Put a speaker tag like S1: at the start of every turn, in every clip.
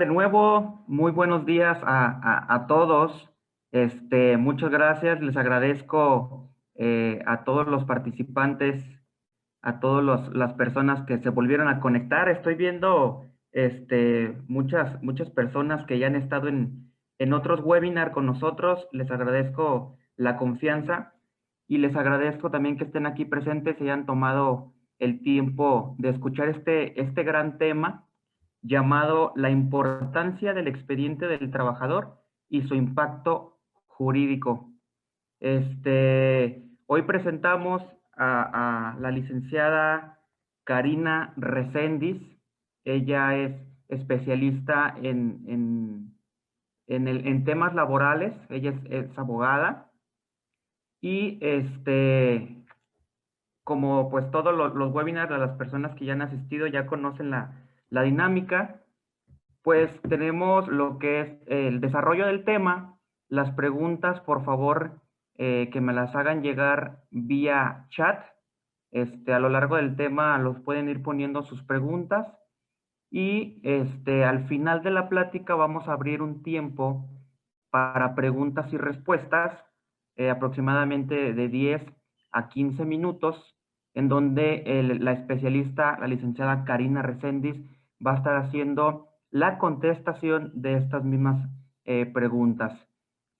S1: de nuevo, muy buenos días a todos. Muchas gracias, les agradezco a todos los participantes, a todas las personas que se volvieron a conectar. Estoy viendo muchas personas que ya han estado en otros webinars con nosotros. Les agradezco la confianza y les agradezco también que estén aquí presentes y hayan tomado el tiempo de escuchar este gran tema llamado La importancia del expediente del trabajador y su impacto jurídico. Hoy presentamos a la licenciada Karina Recendis. Ella es especialista en temas laborales. Ella es abogada y como pues todos los webinars de las personas que ya han asistido ya conocen la dinámica. Pues tenemos lo que es el desarrollo del tema. Las preguntas, por favor, que me las hagan llegar vía chat. A lo largo del tema los pueden ir poniendo sus preguntas. Y al final de la plática vamos a abrir un tiempo para preguntas y respuestas, aproximadamente de 10 a 15 minutos, en donde la especialista, la licenciada Karina Recendis, va a estar haciendo la contestación de estas mismas preguntas.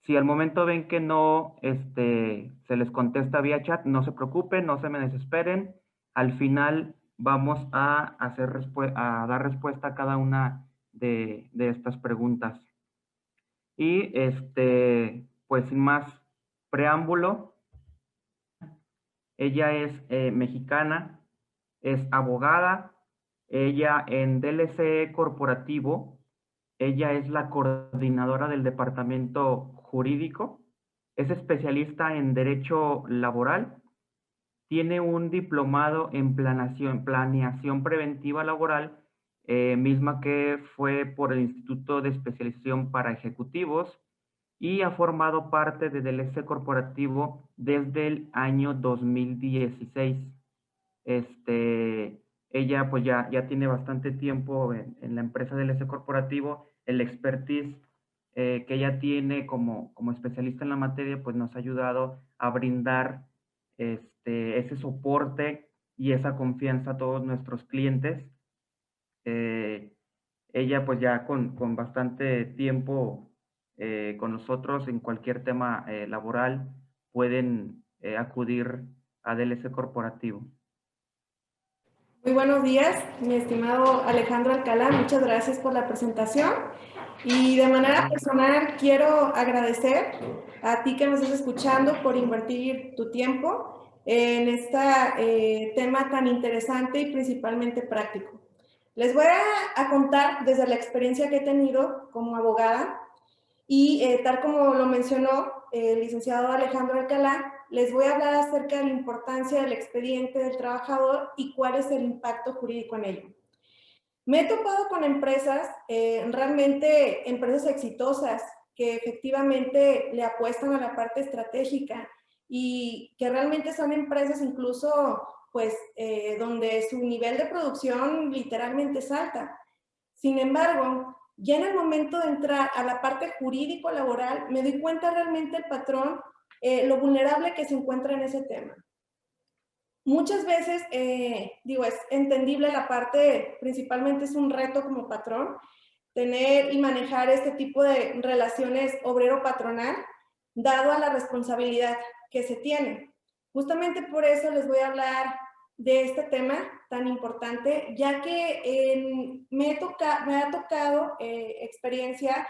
S1: Si al momento ven que no se les contesta vía chat, no se preocupen, no se me desesperen. Al final vamos a dar respuesta a cada una de estas preguntas. Y pues sin más preámbulo, ella es mexicana, es abogada, ella en DLC Corporativo, ella es la coordinadora del departamento jurídico, es especialista en derecho laboral, tiene un diplomado en planeación preventiva laboral, misma que fue por el Instituto de Especialización para Ejecutivos, y ha formado parte de DLC Corporativo desde el año 2016. Ella pues ya tiene bastante tiempo en la empresa DLC Corporativo. El expertise que ella tiene como especialista en la materia pues nos ha ayudado a brindar ese soporte y esa confianza a todos nuestros clientes. Ella pues ya con bastante tiempo con nosotros en cualquier tema laboral pueden acudir a DLC Corporativo.
S2: Muy buenos días, mi estimado Alejandro Alcalá, muchas gracias por la presentación y de manera personal quiero agradecer a ti que nos estás escuchando por invertir tu tiempo en este tema tan interesante y principalmente práctico. Les voy a contar desde la experiencia que he tenido como abogada y tal como lo mencionó el licenciado Alejandro Alcalá, les voy a hablar acerca de la importancia del expediente del trabajador y cuál es el impacto jurídico en ello. Me he topado con empresas, realmente empresas exitosas, que efectivamente le apuestan a la parte estratégica y que realmente son empresas incluso, pues, donde su nivel de producción literalmente salta. Sin embargo, ya en el momento de entrar a la parte jurídico-laboral, me doy cuenta realmente el patrón, lo vulnerable que se encuentra en ese tema. Muchas veces, digo, es entendible la parte, principalmente es un reto como patrón, tener y manejar este tipo de relaciones obrero-patronal, dado a la responsabilidad que se tiene. Justamente por eso les voy a hablar de este tema tan importante, ya que me ha tocado experiencia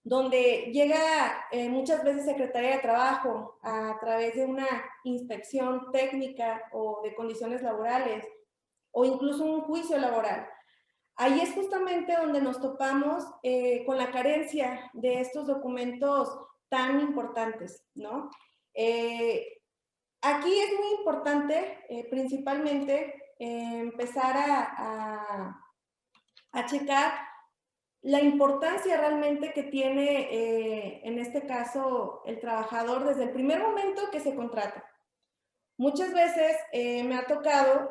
S2: donde llega muchas veces Secretaría de Trabajo a través de una inspección técnica o de condiciones laborales o incluso un juicio laboral. Ahí es justamente donde nos topamos con la carencia de estos documentos tan importantes, ¿no? Aquí es muy importante, principalmente, empezar a checar la importancia realmente que tiene, en este caso, el trabajador desde el primer momento que se contrata. Muchas veces me ha tocado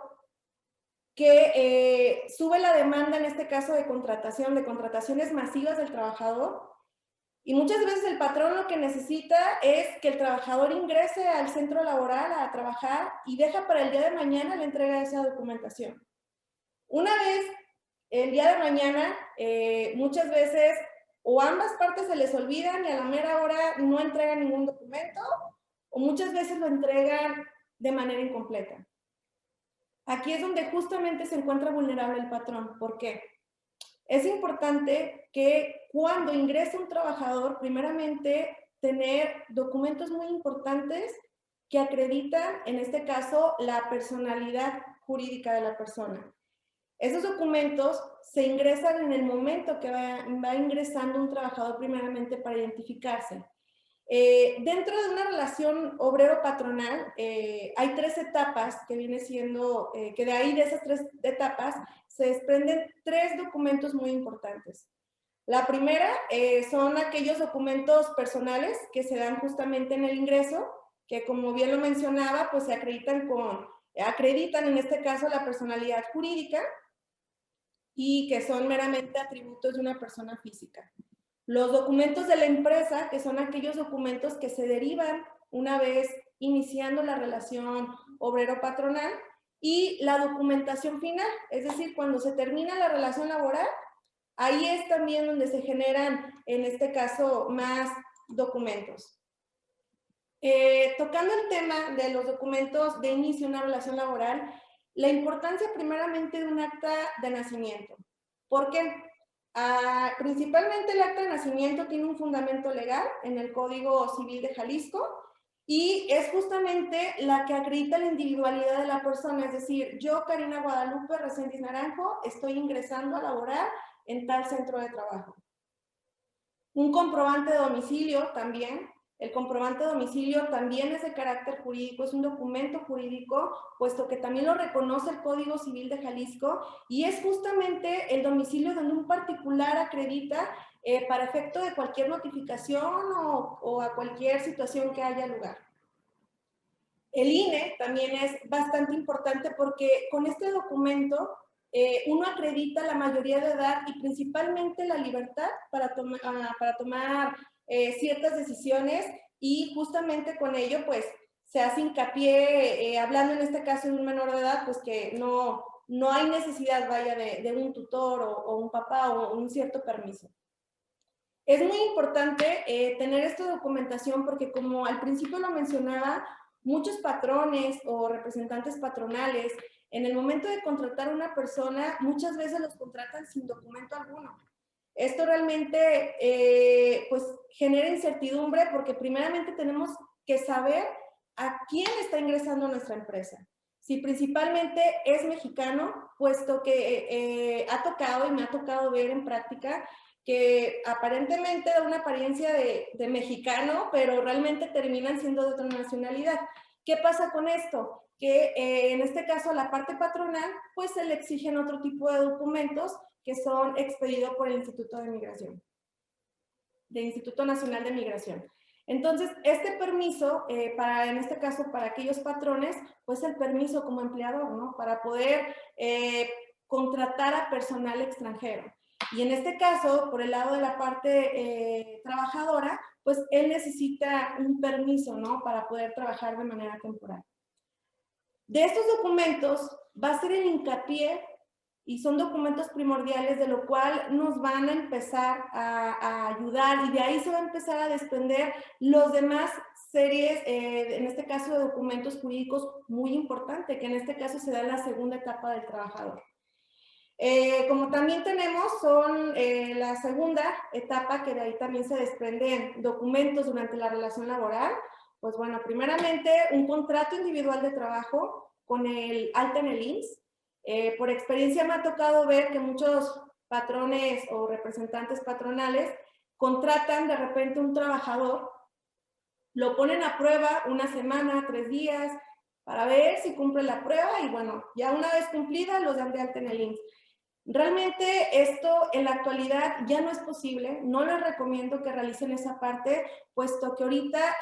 S2: que sube la demanda en este caso de contrataciones masivas del trabajador, y muchas veces el patrón lo que necesita es que el trabajador ingrese al centro laboral a trabajar y deja para el día de mañana la entrega de esa documentación. Una vez el día de mañana, muchas veces o ambas partes se les olvidan y a la mera hora no entregan ningún documento, o muchas veces lo entregan de manera incompleta. Aquí es donde justamente se encuentra vulnerable el patrón. ¿Por qué? Es importante que cuando ingrese un trabajador, primeramente, tener documentos muy importantes que acreditan, en este caso, la personalidad jurídica de la persona. Esos documentos se ingresan en el momento que va ingresando un trabajador primeramente para identificarse. Dentro de una relación obrero-patronal hay 3 etapas que viene siendo, que de ahí de esas 3 etapas se desprenden 3 documentos muy importantes. La primera son aquellos documentos personales que se dan justamente en el ingreso, que como bien lo mencionaba, pues se acreditan en este caso la personalidad jurídica y que son meramente atributos de una persona física. Los documentos de la empresa, que son aquellos documentos que se derivan una vez iniciando la relación obrero-patronal, y la documentación final, es decir, cuando se termina la relación laboral, ahí es también donde se generan, en este caso, más documentos. Tocando el tema de los documentos de inicio de una relación laboral, la importancia primeramente de un acta de nacimiento. ¿Por qué? Principalmente el acta de nacimiento tiene un fundamento legal en el Código Civil de Jalisco y es justamente la que acredita la individualidad de la persona, es decir, yo, Karina Guadalupe Reséndiz Naranjo, estoy ingresando a laborar en tal centro de trabajo. Un comprobante de domicilio también. El comprobante de domicilio también es de carácter jurídico, es un documento jurídico, puesto que también lo reconoce el Código Civil de Jalisco y es justamente el domicilio donde un particular acredita para efecto de cualquier notificación o a cualquier situación que haya lugar. El INE también es bastante importante porque con este documento uno acredita la mayoría de edad y principalmente la libertad para tomar ciertas decisiones y justamente con ello pues se hace hincapié, hablando en este caso de un menor de edad, pues que no hay necesidad, vaya, de un tutor o un papá o un cierto permiso. Es muy importante tener esta documentación porque como al principio lo mencionaba, muchos patrones o representantes patronales, en el momento de contratar a una persona, muchas veces los contratan sin documento alguno. Esto realmente pues genera incertidumbre porque primeramente tenemos que saber a quién está ingresando a nuestra empresa. Si principalmente es mexicano, puesto que ha tocado y me ha tocado ver en práctica que aparentemente da una apariencia de mexicano, pero realmente terminan siendo de otra nacionalidad. ¿Qué pasa con esto? Que en este caso a la parte patronal, pues se le exigen otro tipo de documentos que son expedidos por el Instituto de Migración, del Instituto Nacional de Migración. Entonces, este permiso, en este caso, para aquellos patrones, pues el permiso como empleador, ¿no? Para poder contratar a personal extranjero. Y en este caso, por el lado de la parte trabajadora, pues él necesita un permiso, ¿no? Para poder trabajar de manera temporal. De estos documentos va a ser el hincapié y son documentos primordiales de lo cual nos van a empezar a ayudar y de ahí se va a empezar a desprender los demás series, en este caso de documentos jurídicos muy importante, que en este caso se da en la segunda etapa del trabajador. Como también tenemos, son la segunda etapa, que de ahí también se desprenden documentos durante la relación laboral. Pues bueno, primeramente un contrato individual de trabajo con el alta en el IMSS. Por experiencia me ha tocado ver que muchos patrones o representantes patronales contratan de repente un trabajador, lo ponen a prueba una semana, 3 días, para ver si cumple la prueba y bueno, ya una vez cumplida los dan de alta en el IMSS. Realmente esto en la actualidad ya no es posible, no les recomiendo que realicen esa parte, puesto que ahorita,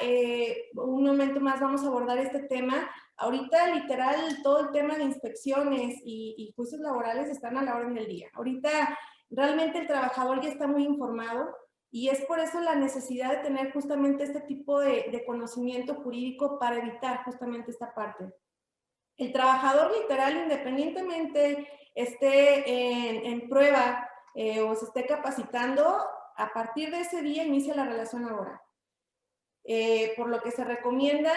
S2: un momento más vamos a abordar este tema. Ahorita literal todo el tema de inspecciones y juicios laborales están a la orden del día. Ahorita realmente el trabajador ya está muy informado y es por eso la necesidad de tener justamente este tipo de conocimiento jurídico para evitar justamente esta parte. El trabajador literal, independientemente esté en prueba o se esté capacitando, a partir de ese día inicia la relación laboral. Por lo que se recomienda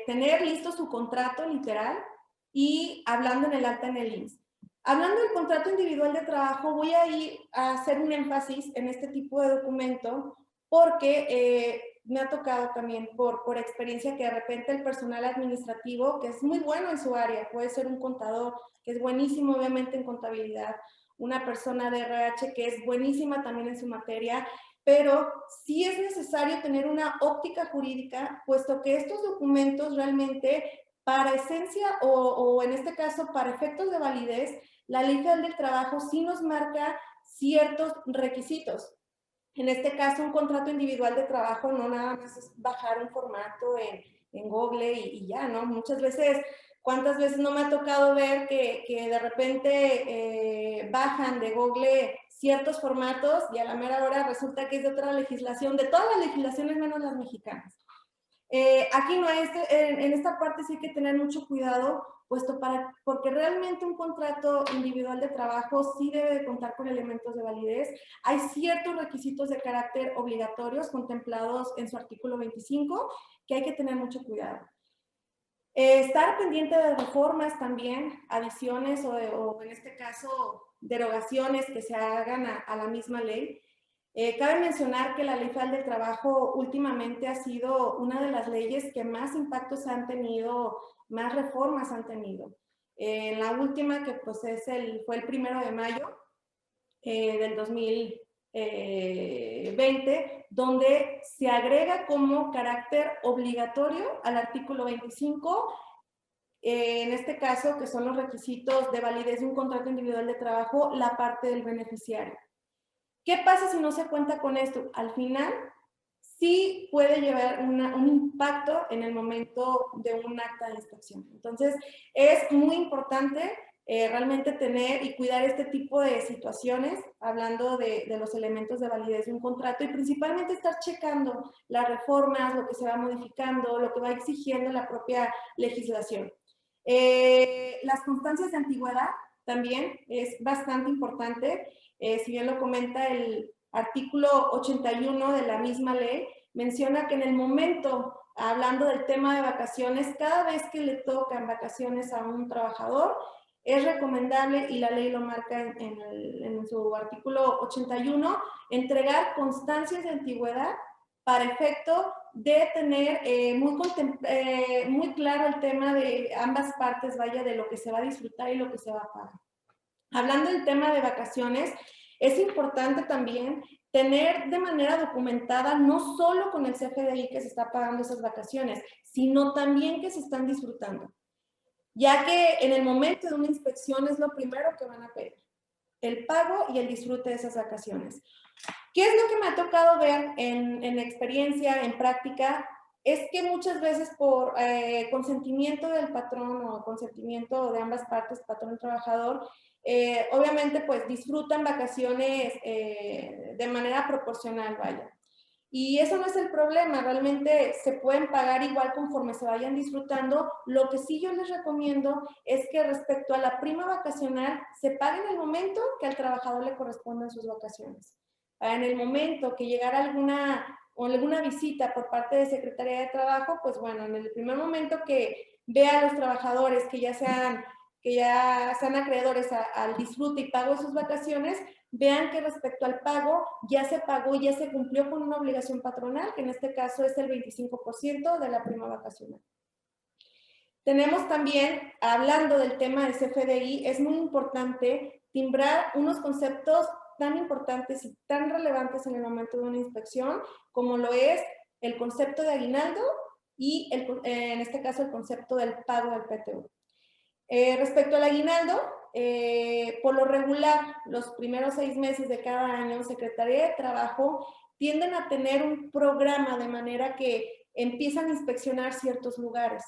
S2: tener listo su contrato literal y hablando en el alta en el IMSS. Hablando del contrato individual de trabajo, voy a ir a hacer un énfasis en este tipo de documento porque me ha tocado también por experiencia que de repente el personal administrativo, que es muy bueno en su área, puede ser un contador, que es buenísimo obviamente en contabilidad, una persona de RH que es buenísima también en su materia, pero sí es necesario tener una óptica jurídica, puesto que estos documentos realmente, para esencia o en este caso para efectos de validez, la Ley Federal del Trabajo sí nos marca ciertos requisitos. En este caso, un contrato individual de trabajo no nada más es bajar un formato en Google y ya, ¿no? Muchas veces, ¿cuántas veces no me ha tocado ver que de repente bajan de Google ciertos formatos y a la mera hora resulta que es de otra legislación, de todas las legislaciones menos las mexicanas? Aquí no es, en esta parte sí hay que tener mucho cuidado, porque realmente un contrato individual de trabajo sí debe de contar con elementos de validez. Hay ciertos requisitos de carácter obligatorios contemplados en su artículo 25 que hay que tener mucho cuidado. Estar pendiente de reformas también, adiciones o en este caso derogaciones que se hagan a la misma ley. Cabe mencionar que la Ley Federal del Trabajo últimamente ha sido una de las leyes que más impactos han tenido, más reformas han tenido. La última, que pues fue el 1 de mayo del 2020, donde se agrega como carácter obligatorio al artículo 25, en este caso, que son los requisitos de validez de un contrato individual de trabajo, la parte del beneficiario. ¿Qué pasa si no se cuenta con esto? Al final, sí puede llevar un impacto en el momento de un acta de inspección. Entonces, es muy importante realmente tener y cuidar este tipo de situaciones, hablando de los elementos de validez de un contrato y principalmente estar checando las reformas, lo que se va modificando, lo que va exigiendo la propia legislación. Las constancias de antigüedad también es bastante importante. Si bien lo comenta el artículo 81 de la misma ley, menciona que en el momento, hablando del tema de vacaciones, cada vez que le tocan vacaciones a un trabajador, es recomendable, y la ley lo marca en su artículo 81, entregar constancias de antigüedad para efecto de tener muy claro el tema de ambas partes, vaya, de lo que se va a disfrutar y lo que se va a pagar. Hablando del tema de vacaciones, es importante también tener de manera documentada, no solo con el CFDI que se está pagando esas vacaciones, sino también que se están disfrutando. Ya que en el momento de una inspección es lo primero que van a pedir, el pago y el disfrute de esas vacaciones. ¿Qué es lo que me ha tocado ver en experiencia, en práctica? Es que muchas veces por consentimiento del patrón o consentimiento de ambas partes, patrón y trabajador, obviamente pues disfrutan vacaciones de manera proporcional, vaya. Y eso no es el problema, realmente se pueden pagar igual conforme se vayan disfrutando. Lo que sí yo les recomiendo es que respecto a la prima vacacional se pague en el momento que al trabajador le correspondan sus vacaciones. En el momento que llegara alguna visita por parte de Secretaría de Trabajo, pues bueno, en el primer momento que vea a los trabajadores que ya sean acreedores al disfrute y pago de sus vacaciones, vean que respecto al pago ya se pagó, ya se cumplió con una obligación patronal, que en este caso es el 25% de la prima vacacional. Tenemos también, hablando del tema del CFDI, es muy importante timbrar unos conceptos tan importantes y tan relevantes en el momento de una inspección, como lo es el concepto de aguinaldo y en este caso el concepto del pago del PTU. Respecto al aguinaldo, por lo regular, los primeros 6 meses de cada año, Secretaría de Trabajo tienden a tener un programa de manera que empiezan a inspeccionar ciertos lugares.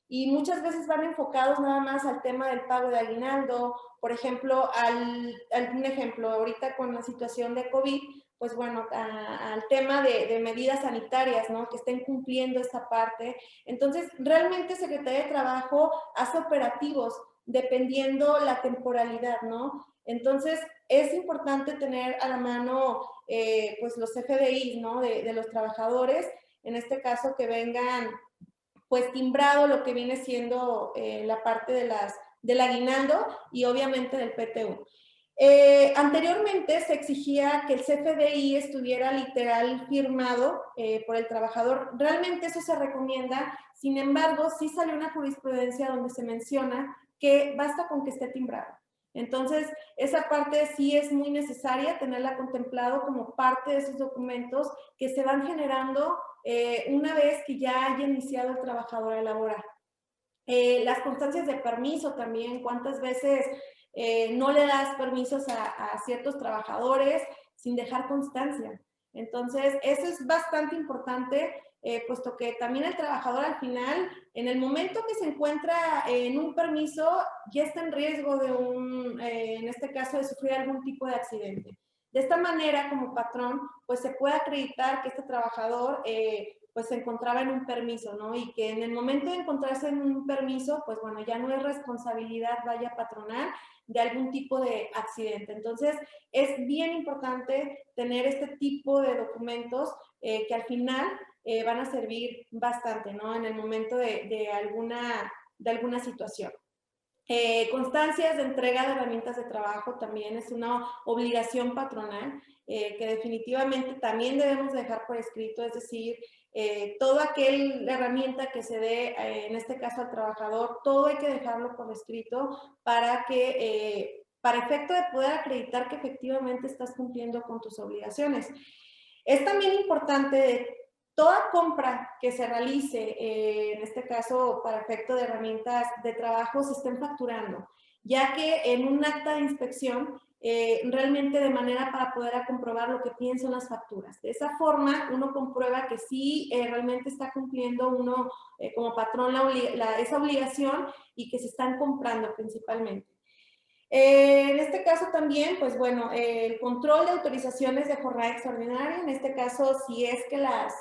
S2: Y muchas veces van enfocados nada más al tema del pago de aguinaldo, por ejemplo, un ejemplo, ahorita con la situación de COVID, pues bueno, al tema de medidas sanitarias, ¿no? Que estén cumpliendo esta parte. Entonces, realmente Secretaría de Trabajo hace operativos dependiendo la temporalidad, ¿no? Entonces, es importante tener a la mano, pues, los FDIs, ¿no? De los trabajadores, en este caso que vengan pues timbrado lo que viene siendo la parte del aguinaldo y obviamente del PTU. Anteriormente se exigía que el CFDI estuviera literal firmado por el trabajador. Realmente eso se recomienda, sin embargo, sí salió una jurisprudencia donde se menciona que basta con que esté timbrado. Entonces, esa parte sí es muy necesaria tenerla contemplado como parte de esos documentos que se van generando una vez que ya haya iniciado el trabajador a elaborar. Las constancias de permiso también, cuántas veces no le das permisos a ciertos trabajadores sin dejar constancia. Entonces, eso es bastante importante, puesto que también el trabajador al final, en el momento que se encuentra en un permiso, ya está en riesgo de en este caso, de sufrir algún tipo de accidente. De esta manera, como patrón, pues se puede acreditar que este trabajador pues se encontraba en un permiso, ¿no? Y que en el momento de encontrarse en un permiso, pues bueno, ya no es responsabilidad vaya patronal de algún tipo de accidente. Entonces, es bien importante tener este tipo de documentos que al final van a servir bastante, ¿no? En el momento de alguna situación. Constancias de entrega de herramientas de trabajo también es una obligación patronal que definitivamente también debemos dejar por escrito, es decir, toda aquella herramienta que se dé, en este caso al trabajador, todo hay que dejarlo por escrito para efecto de poder acreditar que efectivamente estás cumpliendo con tus obligaciones. Es también importante toda compra que se realice, en este caso para efecto de herramientas de trabajo, se estén facturando, ya que en un acta de inspección, realmente de manera para poder comprobar lo que piden son las facturas. De esa forma, uno comprueba que sí realmente está cumpliendo uno como patrón esa obligación y que se están comprando principalmente. En este caso también, pues bueno, el control de autorizaciones de jornada extraordinaria, en este caso, si es que las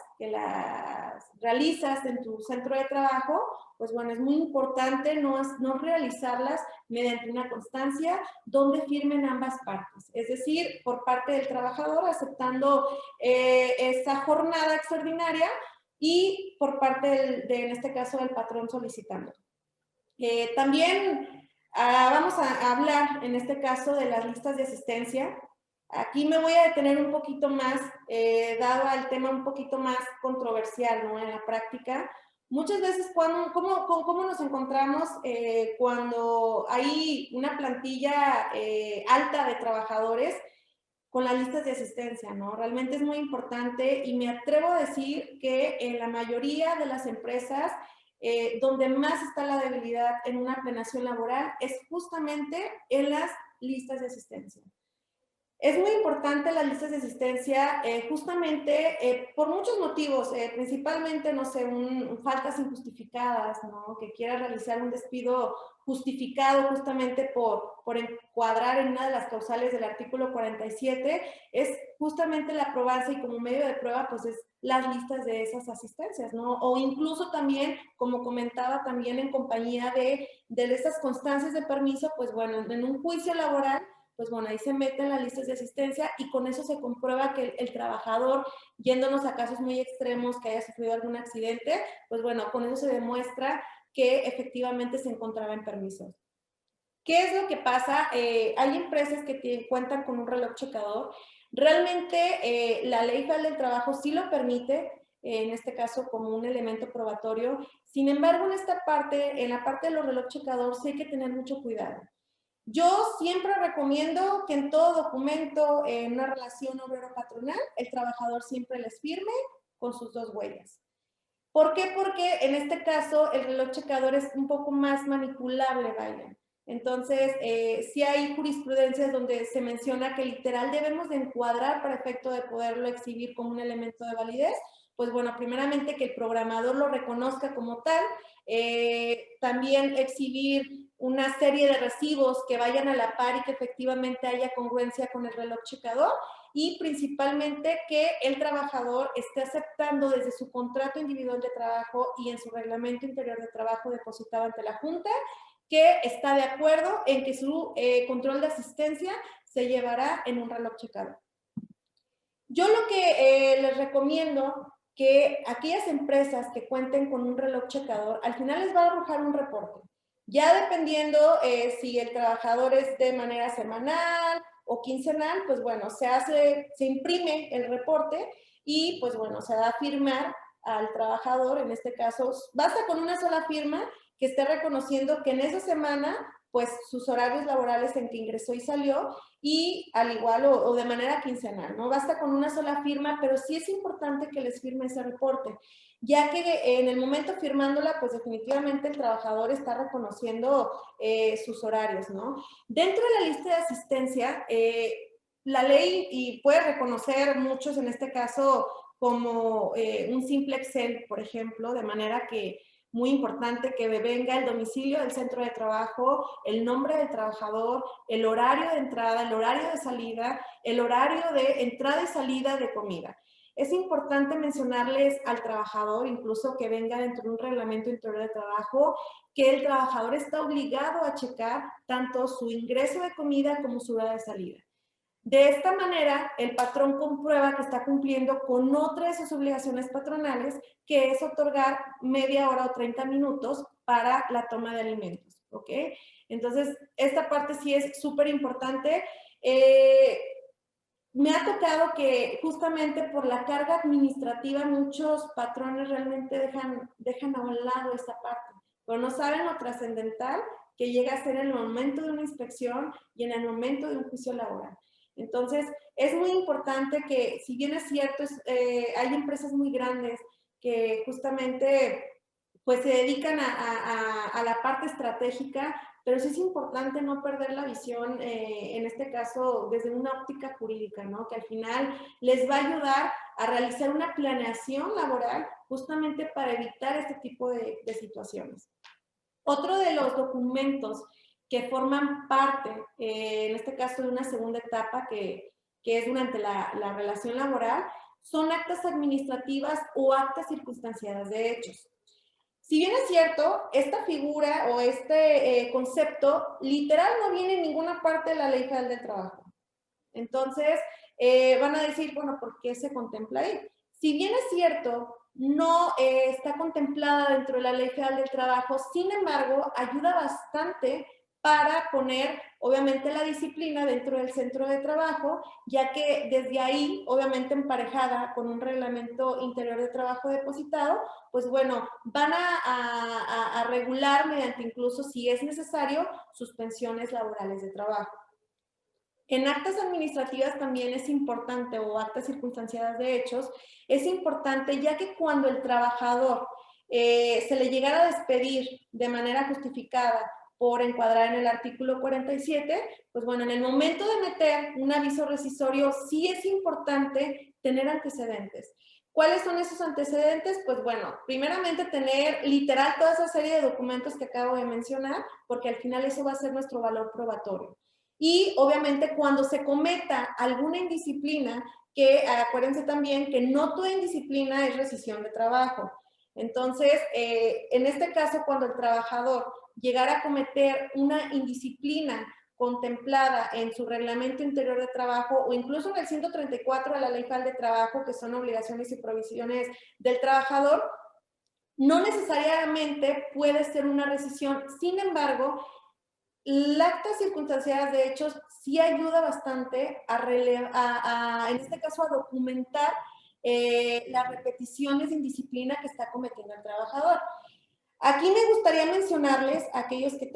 S2: realizas en tu centro de trabajo, pues bueno, es muy importante no realizarlas mediante una constancia donde firmen ambas partes, es decir, por parte del trabajador aceptando esa jornada extraordinaria y por parte en este caso, del patrón solicitando. También vamos a hablar, en este caso, de las listas de asistencia. Aquí me voy a detener un poquito más, dado al tema un poquito más controversial, ¿no? En la práctica. Muchas veces, ¿cómo nos encontramos cuando hay una plantilla alta de trabajadores con las listas de asistencia, ¿no? Realmente es muy importante y me atrevo a decir que en la mayoría de las empresas donde más está la debilidad en una planeación laboral es justamente en las listas de asistencia. Es muy importante las listas de asistencia justamente por muchos motivos, principalmente, no sé, faltas injustificadas, ¿no? Que quiera realizar un despido justificado justamente por encuadrar en una de las causales del artículo 47, es justamente la probanza y como medio de prueba, pues es las listas de esas asistencias, ¿no? O incluso también, como comentaba, también en compañía de esas constancias de permiso, pues bueno, en un juicio laboral, pues bueno, ahí se meten las listas de asistencia y con eso se comprueba que el trabajador, yéndonos a casos muy extremos, que haya sufrido algún accidente, pues bueno, con eso se demuestra que efectivamente se encontraba en permisos. ¿Qué es lo que pasa? Hay empresas que cuentan con un reloj checador. Realmente la Ley Federal del Trabajo sí lo permite, en este caso como un elemento probatorio. Sin embargo, en la parte de los reloj checador sí hay que tener mucho cuidado. Yo siempre recomiendo que en todo documento, en una relación obrero-patronal, el trabajador siempre les firme con sus 2 huellas. ¿Por qué? Porque en este caso el reloj checador es un poco más manipulable, vaya. Entonces, sí hay jurisprudencias donde se menciona que literal debemos de encuadrar para efecto de poderlo exhibir como un elemento de validez. Pues bueno, primeramente que el programador lo reconozca como tal, también exhibir una serie de recibos que vayan a la par y que efectivamente haya congruencia con el reloj checador, y principalmente que el trabajador esté aceptando desde su contrato individual de trabajo y en su reglamento interior de trabajo depositado ante la Junta, que está de acuerdo en que su control de asistencia se llevará en un reloj checador. Yo lo que les recomiendo que aquellas empresas que cuenten con un reloj checador, al final les va a arrojar un reporte. Ya dependiendo si el trabajador es de manera semanal o quincenal, pues bueno, se imprime el reporte y pues bueno, se da a firmar al trabajador, en este caso, basta con una sola firma que esté reconociendo que en esa semana, pues sus horarios laborales en que ingresó y salió, y al igual o de manera quincenal, ¿no? Basta con una sola firma, pero sí es importante que les firme ese reporte, ya que en el momento firmándola, pues definitivamente el trabajador está reconociendo sus horarios, ¿no? Dentro de la lista de asistencia, la ley, y puede reconocer muchos en este caso como un simple Excel, por ejemplo, de manera que muy importante que venga el domicilio del centro de trabajo, el nombre del trabajador, el horario de entrada, el horario de salida, el horario de entrada y salida de comida. Es importante mencionarles al trabajador, incluso que venga dentro de un reglamento interior de trabajo, que el trabajador está obligado a checar tanto su ingreso de comida como su hora de salida. De esta manera, el patrón comprueba que está cumpliendo con otra de sus obligaciones patronales, que es otorgar media hora o 30 minutos para la toma de alimentos, ¿ok? Entonces, esta parte sí es súper importante. Me ha tocado que justamente por la carga administrativa muchos patrones realmente dejan a un lado esta parte, pero no saben lo trascendental que llega a ser en el momento de una inspección y en el momento de un juicio laboral. Entonces, es muy importante que, si bien es cierto, hay empresas muy grandes que justamente pues se dedican a la parte estratégica, pero sí es importante no perder la visión, en este caso, desde una óptica jurídica, ¿no? Que al final les va a ayudar a realizar una planeación laboral justamente para evitar este tipo de situaciones. Otro de los documentos que forman parte, en este caso, de una segunda etapa que es durante la relación laboral, son actas administrativas o actas circunstanciadas de hechos. Si bien es cierto, esta figura o este concepto literal no viene en ninguna parte de la Ley Federal del Trabajo. Entonces, van a decir, bueno, ¿por qué se contempla ahí? Si bien es cierto, no está contemplada dentro de la Ley Federal del Trabajo, sin embargo, ayuda bastante para poner, obviamente, la disciplina dentro del centro de trabajo, ya que desde ahí, obviamente emparejada con un reglamento interior de trabajo depositado, pues bueno, van a regular mediante incluso, si es necesario, suspensiones laborales de trabajo. En actas administrativas también es importante, o actas circunstanciadas de hechos, es importante ya que cuando el trabajador se le llegara a despedir de manera justificada por encuadrar en el artículo 47, pues bueno, en el momento de meter un aviso rescissorio sí es importante tener antecedentes. ¿Cuáles son esos antecedentes? Pues bueno, primeramente tener literal toda esa serie de documentos que acabo de mencionar, porque al final eso va a ser nuestro valor probatorio. Y obviamente cuando se cometa alguna indisciplina, que acuérdense también que no toda indisciplina es rescisión de trabajo. Entonces, en este caso, cuando el trabajador llegara a cometer una indisciplina contemplada en su reglamento interior de trabajo o incluso en el 134 de la Ley Federal de Trabajo, que son obligaciones y provisiones del trabajador, no necesariamente puede ser una rescisión. Sin embargo, la acta circunstancial de hechos sí ayuda bastante en este caso, a documentar las repeticiones de indisciplina que está cometiendo el trabajador. Aquí me gustaría mencionarles a aquellos que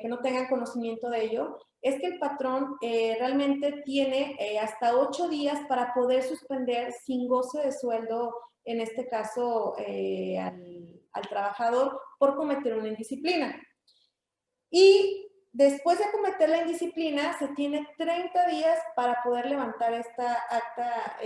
S2: no tengan conocimiento de ello, es que el patrón realmente tiene hasta 8 días para poder suspender sin goce de sueldo, en este caso, al trabajador por cometer una indisciplina. Y después de cometer la indisciplina, se tiene 30 días para poder levantar esta acta,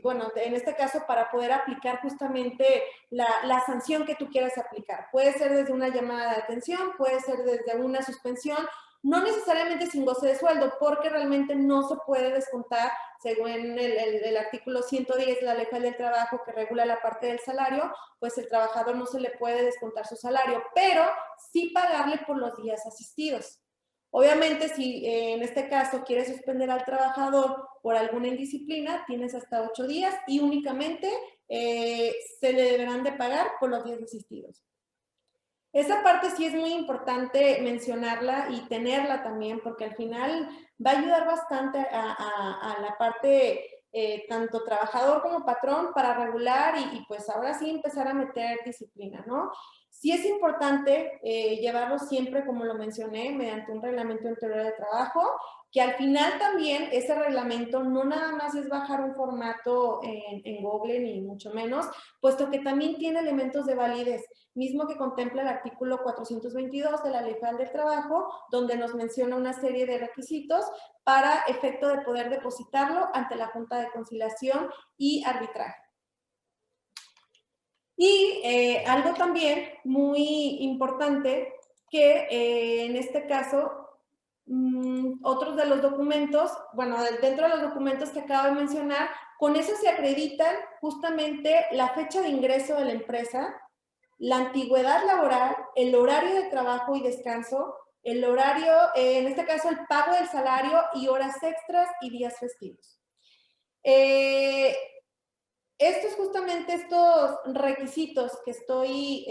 S2: bueno, en este caso, para poder aplicar justamente la sanción que tú quieras aplicar. Puede ser desde una llamada de atención, puede ser desde una suspensión, no necesariamente sin goce de sueldo, porque realmente no se puede descontar, según el artículo 110 de la Ley Federal del Trabajo, que regula la parte del salario, pues el trabajador no se le puede descontar su salario, pero sí pagarle por los días asistidos. Obviamente, si en este caso quieres suspender al trabajador por alguna indisciplina, tienes hasta 8 días y únicamente se le deberán de pagar por los días asistidos. Esa parte sí es muy importante mencionarla y tenerla también, porque al final va a ayudar bastante a la parte tanto trabajador como patrón para regular y pues ahora sí empezar a meter disciplina, ¿no? Sí es importante llevarlo siempre, como lo mencioné, mediante un reglamento interior de trabajo, que al final también ese reglamento no nada más es bajar un formato en Google, ni mucho menos, puesto que también tiene elementos de validez, mismo que contempla el artículo 422 de la Ley Federal del Trabajo, donde nos menciona una serie de requisitos para efecto de poder depositarlo ante la Junta de Conciliación y Arbitraje. Y algo también muy importante que en este caso, otros de los documentos, bueno, dentro de los documentos que acabo de mencionar, con eso se acreditan justamente la fecha de ingreso de la empresa, la antigüedad laboral, el horario de trabajo y descanso, el horario, en este caso el pago del salario y horas extras y días festivos. Estos justamente estos requisitos que estoy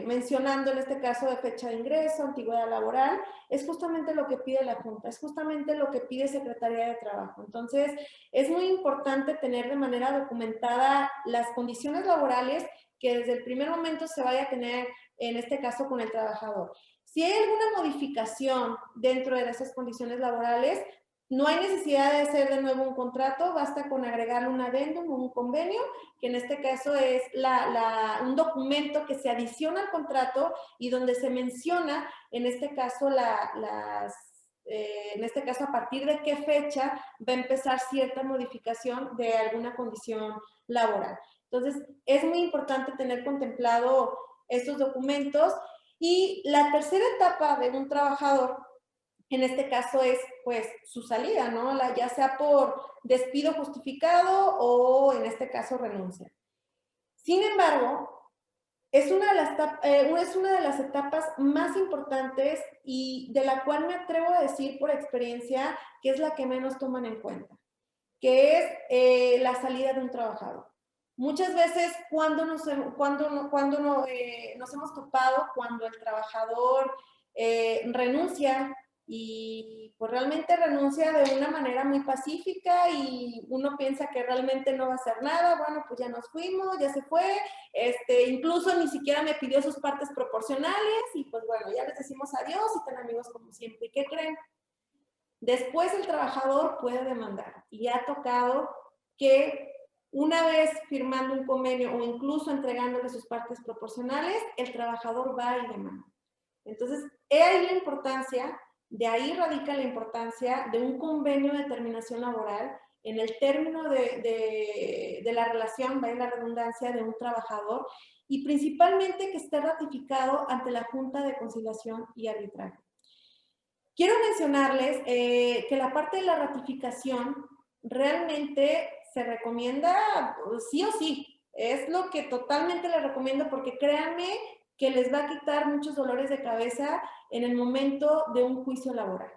S2: mencionando en este caso de fecha de ingreso, antigüedad laboral, es justamente lo que pide la Junta, es justamente lo que pide Secretaría de Trabajo. Entonces, es muy importante tener de manera documentada las condiciones laborales que desde el primer momento se vaya a tener, en este caso, con el trabajador. Si hay alguna modificación dentro de esas condiciones laborales, no hay necesidad de hacer de nuevo un contrato, basta con agregarle un adendum o un convenio, que en este caso es un documento que se adiciona al contrato y donde se menciona, en este caso, en este caso, a partir de qué fecha va a empezar cierta modificación de alguna condición laboral. Entonces, es muy importante tener contemplado estos documentos. Y la tercera etapa de un trabajador, en este caso es, pues, su salida, ¿no? Ya sea por despido justificado o, en este caso, renuncia. Sin embargo, es una de las etapas más importantes y de la cual me atrevo a decir por experiencia que es la que menos toman en cuenta, que es la salida de un trabajador. Muchas veces cuando nos hemos topado, cuando el trabajador renuncia y pues realmente renuncia de una manera muy pacífica y uno piensa que realmente no va a hacer nada, bueno, pues ya nos fuimos, ya se fue, incluso ni siquiera me pidió sus partes proporcionales y pues bueno, ya les decimos adiós y tan amigos como siempre. ¿Y qué creen? Después el trabajador puede demandar y ha tocado que una vez firmando un convenio o incluso entregándole sus partes proporcionales, el trabajador va y demanda. Entonces, ahí la importancia, de ahí radica la importancia de un convenio de terminación laboral en el término de la relación, vaya la redundancia, de un trabajador y principalmente que esté ratificado ante la Junta de Conciliación y Arbitraje. Quiero mencionarles que la parte de la ratificación realmente se recomienda sí o sí. Es lo que totalmente les recomiendo porque créanme que les va a quitar muchos dolores de cabeza en el momento de un juicio laboral.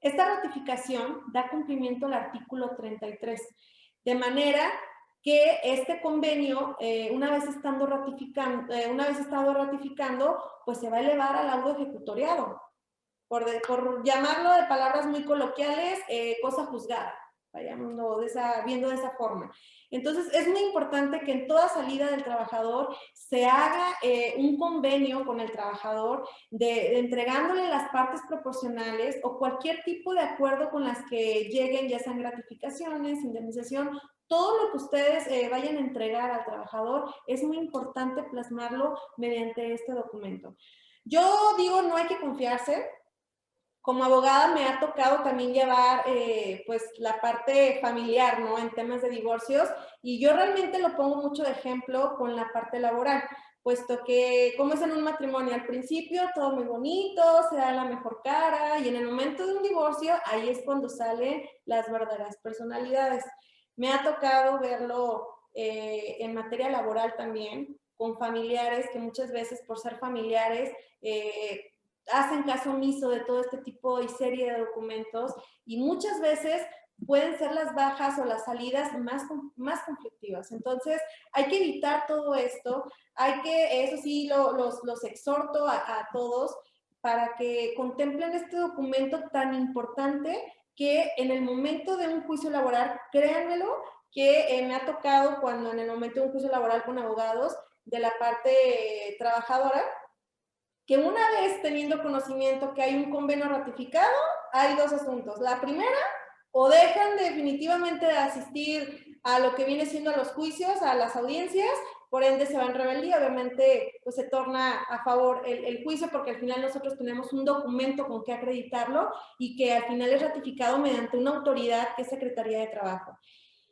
S2: Esta ratificación da cumplimiento al artículo 33, de manera que este convenio, una vez estado ratificando, pues se va a elevar al laudo ejecutoriado. Por llamarlo de palabras muy coloquiales, cosa juzgada, viendo de esa forma. Entonces, es muy importante que en toda salida del trabajador se haga un convenio con el trabajador de entregándole las partes proporcionales o cualquier tipo de acuerdo con las que lleguen, ya sean gratificaciones, indemnización, todo lo que ustedes vayan a entregar al trabajador, es muy importante plasmarlo mediante este documento. Yo digo, no hay que confiarse. como abogada me ha tocado también llevar pues la parte familiar, ¿no? En temas de divorcios, y yo realmente lo pongo mucho de ejemplo con la parte laboral, puesto que como es en un matrimonio, al principio todo muy bonito, se da la mejor cara, y en el momento de un divorcio, ahí es cuando salen las verdaderas personalidades. Me ha tocado verlo en materia laboral también, con familiares que muchas veces por ser familiares hacen caso omiso de todo este tipo y serie de documentos, y muchas veces pueden ser las bajas o las salidas más conflictivas. Entonces, hay que evitar todo esto, eso sí, los exhorto a todos para que contemplen este documento tan importante que en el momento de un juicio laboral, créanmelo, que me ha tocado cuando en el momento de un juicio laboral con abogados de la parte trabajadora, que una vez teniendo conocimiento que hay un convenio ratificado, hay dos asuntos. La primera, o dejan definitivamente de asistir a lo que viene siendo a los juicios, a las audiencias, por ende se va en rebeldía, obviamente pues se torna a favor el juicio, porque al final nosotros tenemos un documento con que acreditarlo y que al final es ratificado mediante una autoridad que es Secretaría de Trabajo.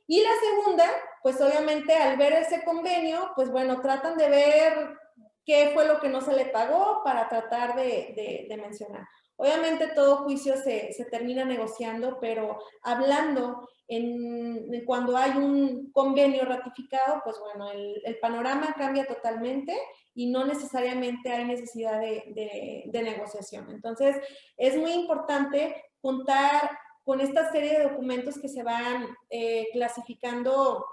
S2: Y la segunda, pues obviamente al ver ese convenio, pues bueno, tratan de ver qué fue lo que no se le pagó para tratar de mencionar. Obviamente todo juicio se termina negociando, pero hablando cuando hay un convenio ratificado, pues bueno, el panorama cambia totalmente y no necesariamente hay necesidad de negociación. Entonces, es muy importante contar con esta serie de documentos que se van clasificando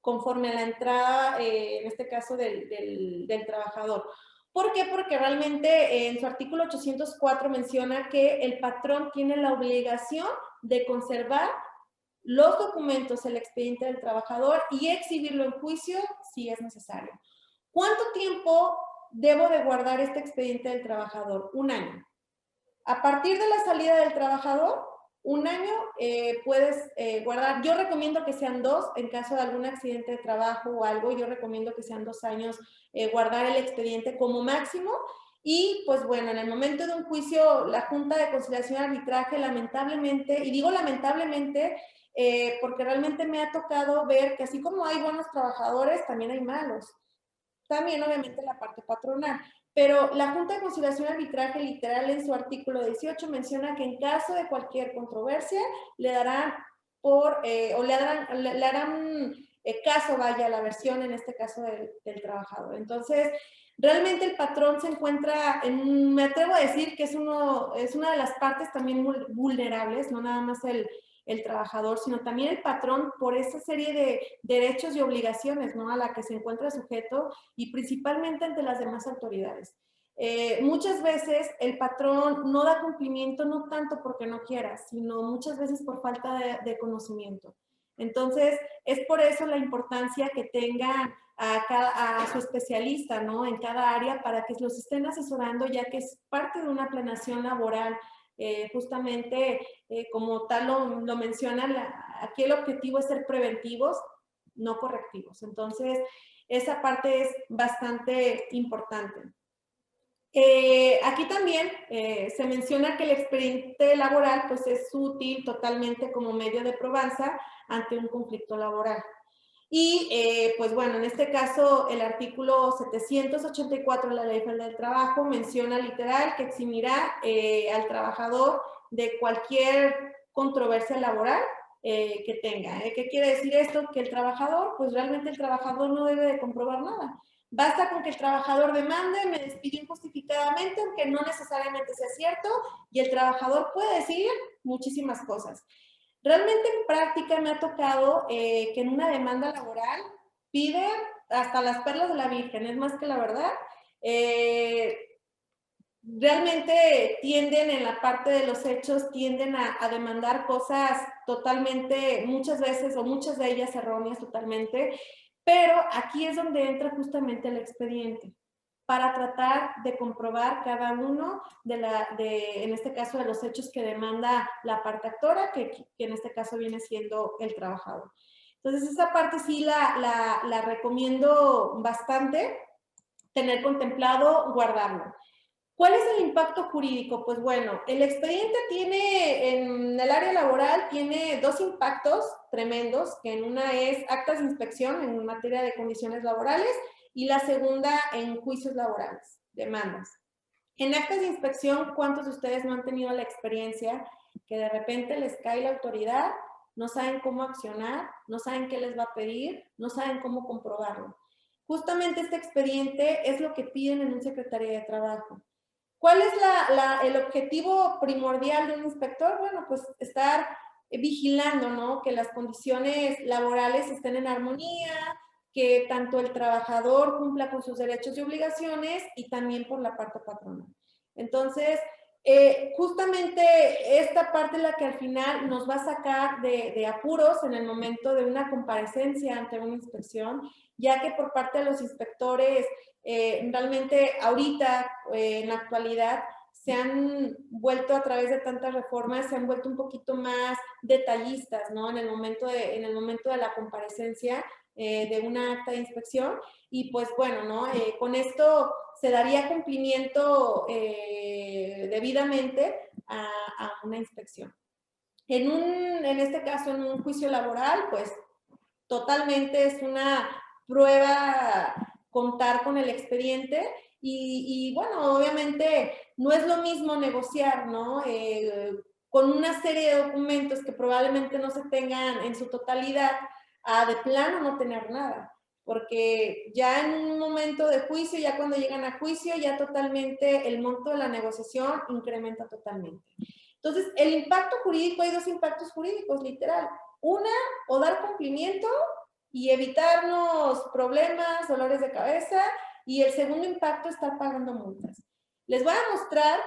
S2: conforme a la entrada, en este caso del trabajador. ¿Por qué? Porque realmente en su artículo 804 menciona que el patrón tiene la obligación de conservar los documentos, el expediente del trabajador y exhibirlo en juicio si es necesario. ¿Cuánto tiempo debo de guardar este expediente del trabajador? 1 año. A partir de la salida del trabajador, 1 año puedes guardar. Yo recomiendo que sean 2, en caso de algún accidente de trabajo o algo, yo recomiendo que sean 2 años guardar el expediente como máximo. Y pues bueno, en el momento de un juicio, la Junta de Conciliación y Arbitraje, lamentablemente, y digo lamentablemente porque realmente me ha tocado ver que así como hay buenos trabajadores, también hay malos. También obviamente la parte patronal. Pero la Junta de Conciliación y Arbitraje literal en su artículo 18 menciona que en caso de cualquier controversia le darán le harán caso, vaya, a la versión en este caso del trabajador. Entonces, realmente el patrón se encuentra, me atrevo a decir que es una de las partes también vulnerables, no nada más el trabajador, sino también el patrón por esa serie de derechos y obligaciones, ¿no? A la que se encuentra sujeto y principalmente ante las demás autoridades. Muchas veces el patrón no da cumplimiento no tanto porque no quiera, sino muchas veces por falta de conocimiento. Entonces, es por eso la importancia que tengan a su especialista, ¿no? En cada área para que los estén asesorando, ya que es parte de una planeación laboral. Justamente, como tal lo menciona, aquí el objetivo es ser preventivos, no correctivos. Entonces, esa parte es bastante importante. Aquí también se menciona que el expediente laboral pues, es útil totalmente como medio de probanza ante un conflicto laboral. Y pues bueno, en este caso el artículo 784 de la Ley Federal del Trabajo menciona literal que eximirá al trabajador de cualquier controversia laboral que tenga. ¿Qué quiere decir esto? Que el trabajador, pues realmente el trabajador no debe de comprobar nada. Basta con que el trabajador demande, me despidió injustificadamente, aunque no necesariamente sea cierto, y el trabajador puede decir muchísimas cosas. Realmente en práctica me ha tocado que en una demanda laboral piden hasta las perlas de la Virgen, es más que la verdad. Realmente tienden en la parte de los hechos, tienden a demandar cosas totalmente, muchas veces o muchas de ellas erróneas totalmente, pero aquí es donde entra justamente el expediente para tratar de comprobar cada uno en este caso, de los hechos que demanda la parte actora, que en este caso viene siendo el trabajador. Entonces, esa parte sí la recomiendo bastante, tener contemplado guardarlo. ¿Cuál es el impacto jurídico? Pues bueno, el expediente tiene, en el área laboral, tiene dos impactos tremendos, que en una es actas de inspección en materia de condiciones laborales y la segunda en juicios laborales, demandas. En actas de inspección, ¿cuántos de ustedes no han tenido la experiencia que de repente les cae la autoridad, no saben cómo accionar, no saben qué les va a pedir, no saben cómo comprobarlo? Justamente este expediente es lo que piden en un secretario de trabajo. ¿Cuál es el objetivo primordial de un inspector? Bueno, pues estar vigilando, ¿no? Que las condiciones laborales estén en armonía, que tanto el trabajador cumpla con sus derechos y obligaciones y también por la parte patronal. Entonces, justamente esta parte es la que al final nos va a sacar de apuros en el momento de una comparecencia ante una inspección, ya que por parte de los inspectores realmente ahorita, en la actualidad, se han vuelto a través de tantas reformas, se han vuelto un poquito más detallistas, ¿no? En el momento de la comparecencia de una acta de inspección. Y pues bueno, ¿no? Con esto se daría cumplimiento debidamente a una inspección. En este caso, en un juicio laboral, pues totalmente es una prueba contar con el expediente y bueno, obviamente no es lo mismo negociar, ¿no? Con una serie de documentos que probablemente no se tengan en su totalidad, a de plano no tener nada, porque ya en un momento de juicio, ya cuando llegan a juicio, ya totalmente el monto de la negociación incrementa totalmente. Entonces, el impacto jurídico, hay dos impactos jurídicos, literal. Una, o dar cumplimiento y evitarnos problemas, dolores de cabeza, y el segundo impacto, estar pagando multas. Les voy a mostrar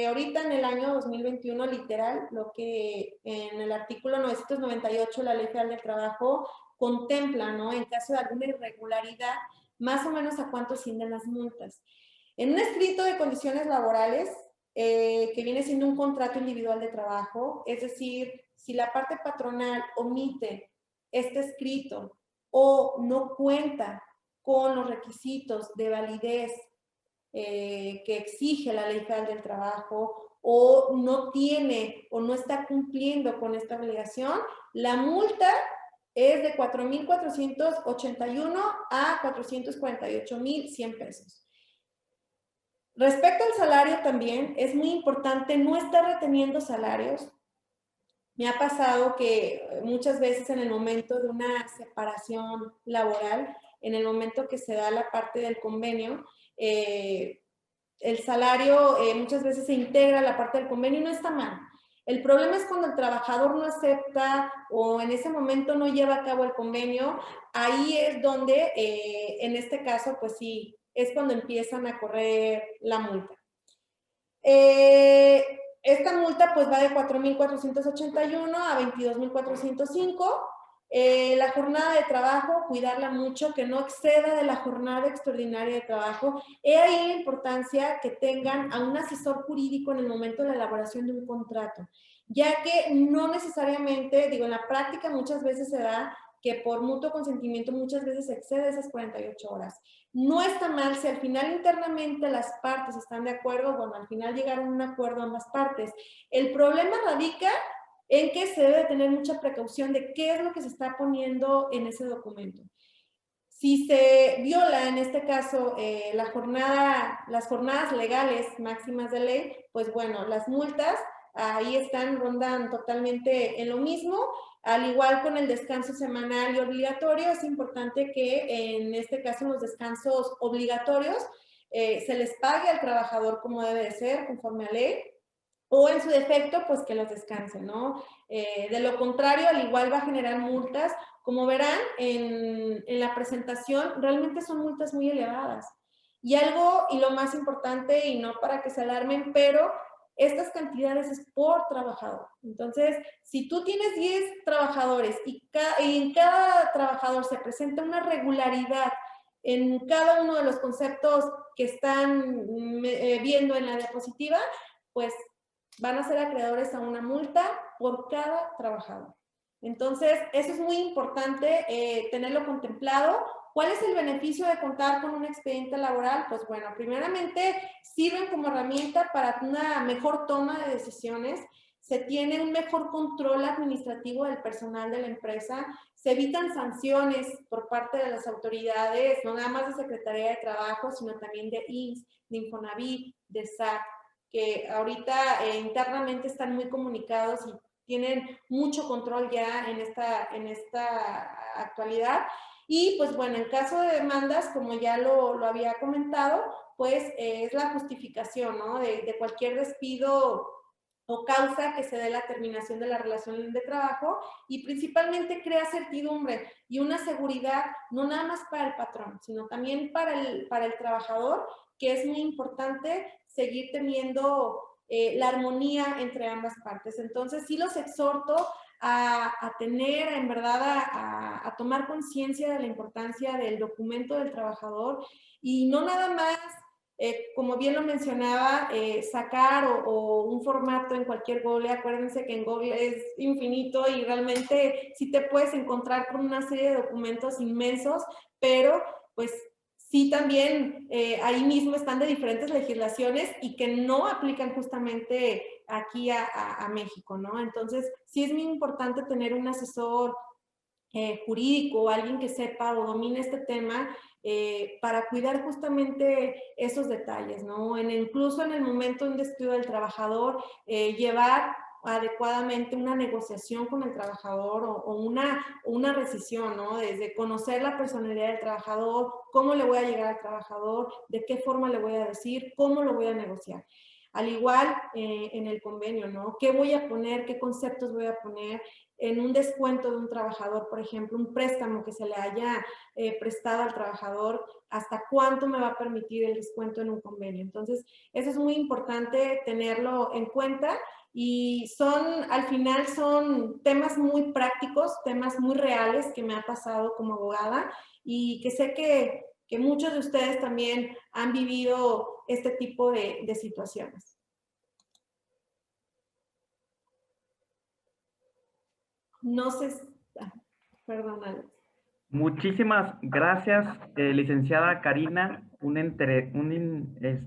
S2: ahorita en el año 2021, literal, lo que en el artículo 998 de la Ley Federal del Trabajo contempla, ¿no? En caso de alguna irregularidad, más o menos a cuánto ascienden las multas. En un escrito de condiciones laborales, que viene siendo un contrato individual de trabajo, es decir, si la parte patronal omite este escrito o no cuenta con los requisitos de validez que exige la Ley Federal del Trabajo o no tiene o no está cumpliendo con esta obligación, la multa es de 4,481 a 448,100 pesos. Respecto al salario también, es muy importante no estar reteniendo salarios. Me ha pasado que muchas veces en el momento de una separación laboral, en el momento que se da la parte del convenio, el salario muchas veces se integra a la parte del convenio y no está mal. El problema es cuando el trabajador no acepta o en ese momento no lleva a cabo el convenio, ahí es donde, en este caso, pues sí, es cuando empiezan a correr la multa. Esta multa pues va de 4,481 a 22,405. La jornada de trabajo, cuidarla mucho, que no exceda de la jornada extraordinaria de trabajo. He ahí la importancia que tengan a un asesor jurídico en el momento de la elaboración de un contrato, ya que no necesariamente, digo, en la práctica muchas veces se da que por mutuo consentimiento muchas veces excede esas 48 horas. No está mal si al final internamente las partes están de acuerdo, bueno, al final llegaron a un acuerdo ambas partes. El problema radica en que se debe tener mucha precaución de qué es lo que se está poniendo en ese documento. Si se viola, en este caso, las jornadas legales máximas de ley, pues bueno, las multas ahí rondan totalmente en lo mismo. Al igual con el descanso semanal y obligatorio, es importante que en este caso en los descansos obligatorios se les pague al trabajador como debe de ser, conforme a ley, o en su defecto, pues que los descansen, ¿no? De lo contrario, al igual va a generar multas. Como verán, en la presentación realmente son multas muy elevadas. Y lo más importante, y no para que se alarmen, pero estas cantidades es por trabajador. Entonces, si tú tienes 10 trabajadores y en cada trabajador se presenta una regularidad en cada uno de los conceptos que están viendo en la diapositiva, pues van a ser acreedores a una multa por cada trabajador. Entonces, eso es muy importante tenerlo contemplado ¿cuál es el beneficio de contar con un expediente laboral? Pues bueno, primeramente sirven como herramienta para una mejor toma de decisiones, se tiene un mejor control administrativo del personal de la empresa, se evitan sanciones por parte de las autoridades, no nada más de Secretaría de Trabajo, sino también de IMSS, de Infonavit, de SAT, que ahorita internamente están muy comunicados y tienen mucho control ya en esta actualidad. Y pues bueno, en caso de demandas, como ya lo había comentado, pues es la justificación, ¿no? De cualquier despido o causa que se dé la terminación de la relación de trabajo, y principalmente crea certidumbre y una seguridad no nada más para el patrón, sino también para el trabajador, que es muy importante seguir teniendo la armonía entre ambas partes. Entonces sí los exhorto a tener, en verdad, a tomar conciencia de la importancia del documento del trabajador, y no nada más como bien lo mencionaba, sacar o un formato en cualquier Google. Acuérdense que en Google es infinito y realmente sí te puedes encontrar con una serie de documentos inmensos, pero pues sí también ahí mismo están de diferentes legislaciones y que no aplican justamente aquí a México, ¿no? Entonces sí es muy importante tener un asesor jurídico, alguien que sepa o domine este tema para cuidar justamente esos detalles, ¿no? Incluso en el momento de un despido del trabajador, llevar adecuadamente una negociación con el trabajador o una rescisión, ¿no? Desde conocer la personalidad del trabajador, cómo le voy a llegar al trabajador, de qué forma le voy a decir, cómo lo voy a negociar. Al igual en el convenio, ¿no? ¿Qué voy a poner? ¿Qué conceptos voy a poner? En un descuento de un trabajador, por ejemplo, un préstamo que se le haya prestado al trabajador, ¿hasta cuánto me va a permitir el descuento en un convenio? Entonces, eso es muy importante tenerlo en cuenta, y al final son temas muy prácticos, temas muy reales que me ha pasado como abogada, y que sé que muchos de ustedes también han vivido este tipo de situaciones. No sé, perdón, Alex.
S1: Muchísimas gracias, licenciada Karina.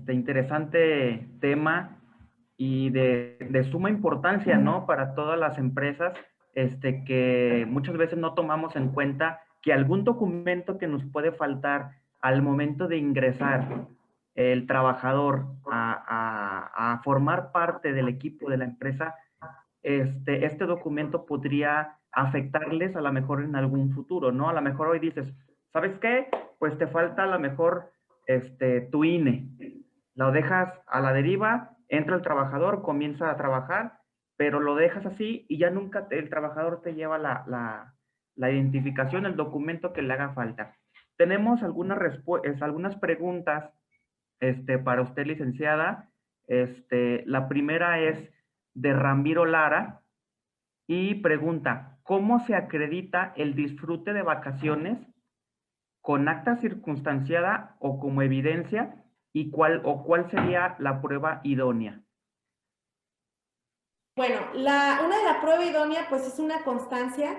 S1: Interesante tema y de suma importancia, ¿no? Para todas las empresas, que muchas veces no tomamos en cuenta que algún documento que nos puede faltar al momento de ingresar el trabajador a formar parte del equipo de la empresa, este documento podría afectarles a lo mejor en algún futuro, ¿no? A lo mejor hoy dices, ¿sabes qué? Pues te falta a lo mejor tu INE. Lo dejas a la deriva, entra el trabajador, comienza a trabajar, pero lo dejas así y ya nunca el trabajador te lleva la identificación, el documento que le haga falta. Tenemos algunas preguntas para usted, licenciada. La primera es de Ramiro Lara y pregunta, ¿cómo se acredita el disfrute de vacaciones con acta circunstanciada o como evidencia, y cuál sería la prueba idónea?
S2: Bueno, una de la prueba idónea pues es una constancia